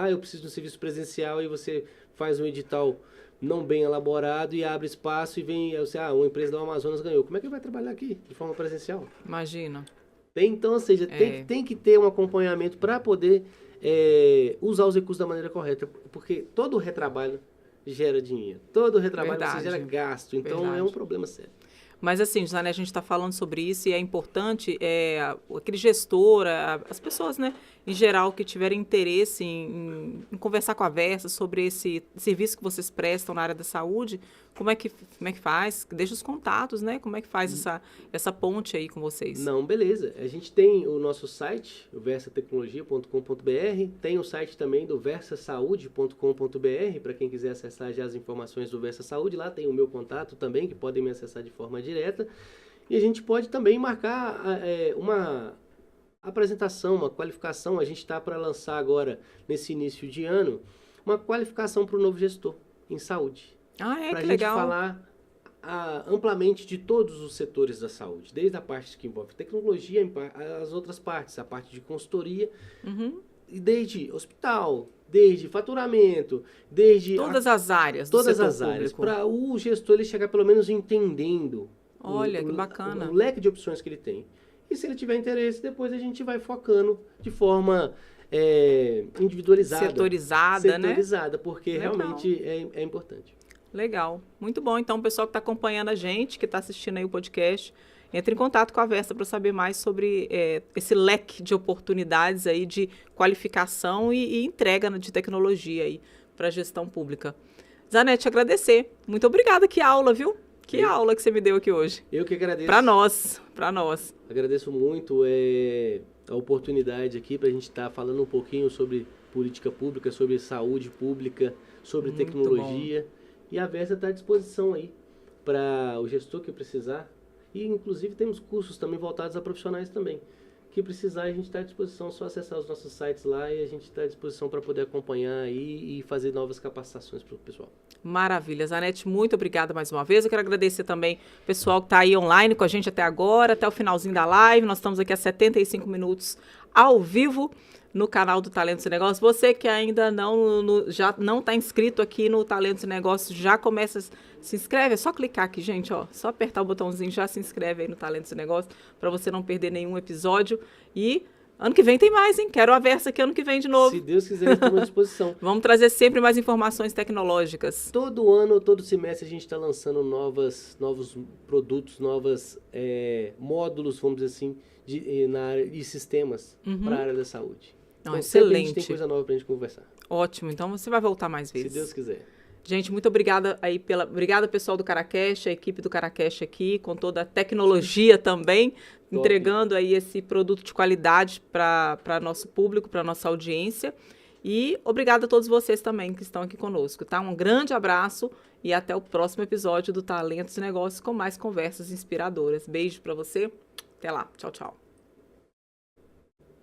eu preciso de um serviço presencial e você faz um edital não bem elaborado e abre espaço e vem, uma empresa do Amazonas ganhou. Como é que ele vai trabalhar aqui de forma presencial? Imagina. Então, ou seja, tem que ter um acompanhamento para poder usar os recursos da maneira correta, porque todo retrabalho gera dinheiro, todo retrabalho você gera gasto, então é um problema sério. Mas assim, Zanetti, a gente está falando sobre isso e é importante aquele gestor, as pessoas, né, em geral, que tiverem interesse em conversar com a Versa sobre esse serviço que vocês prestam na área da saúde, como é que faz? Deixa os contatos, né? Como é que faz essa ponte aí com vocês? Não, beleza. A gente tem o nosso site, o versatecnologia.com.br, tem o site também do versasaude.com.br, para quem quiser acessar já as informações do Versa Saúde. Lá tem o meu contato também, que podem me acessar de forma direta. E a gente pode também marcar uma apresentação, uma qualificação. A gente está para lançar agora, nesse início de ano, uma qualificação para o novo gestor em saúde. Que legal. Para a gente falar amplamente de todos os setores da saúde, desde a parte que envolve tecnologia, as outras partes, a parte de consultoria, e desde hospital, desde faturamento, desde... Todas as áreas do setor público. Para o gestor ele chegar pelo menos entendendo que bacana. O leque de opções que ele tem. E se ele tiver interesse, depois a gente vai focando de forma individualizada. Setorizada, porque realmente é importante. Legal. Muito bom. Então, o pessoal que está acompanhando a gente, que está assistindo aí o podcast, entre em contato com a Versa para saber mais sobre esse leque de oportunidades aí de qualificação e entrega de tecnologia aí para a gestão pública. Zanetti, agradecer. Muito obrigada. Que aula, viu? Que aula que você me deu aqui hoje. Eu que agradeço. Para nós. Agradeço muito a oportunidade aqui para a gente estar falando um pouquinho sobre política pública, sobre saúde pública, sobre tecnologia. Bom. E a Versa está à disposição aí para o gestor que precisar. E, inclusive, temos cursos também voltados a profissionais também. Que precisar, a gente está à disposição. É só acessar os nossos sites lá e a gente está à disposição para poder acompanhar aí e fazer novas capacitações para o pessoal. Maravilha. Zanetti, muito obrigada mais uma vez. Eu quero agradecer também o pessoal que está aí online com a gente até agora, até o finalzinho da live. Nós estamos aqui há 75 minutos ao vivo no canal do Talentos e Negócios. Você que ainda já não está inscrito aqui no Talentos e Negócios, já começa, se inscreve, é só clicar aqui, gente, só apertar o botãozinho, já se inscreve aí no Talentos e Negócios, para você não perder nenhum episódio. E Ano que vem tem mais, hein? Quero a Versa aqui ano que vem de novo. Se Deus quiser, estamos à disposição. Vamos trazer sempre mais informações tecnológicas. Todo ano, todo semestre, a gente está lançando novos produtos, módulos, vamos dizer assim, na área de sistemas para a área da saúde. Não, Então, excelente. sempre a gente tem coisa nova para a gente conversar. Ótimo, então você vai voltar mais vezes. Se Deus quiser. Gente, muito obrigada aí obrigada pessoal do Caracash, a equipe do Caracash aqui, com toda a tecnologia também, entregando aí esse produto de qualidade para nosso público, para nossa audiência. E obrigada a todos vocês também que estão aqui conosco, tá? Um grande abraço e até o próximo episódio do Talentos e Negócios com mais conversas inspiradoras. Beijo para você. Até lá. Tchau, tchau.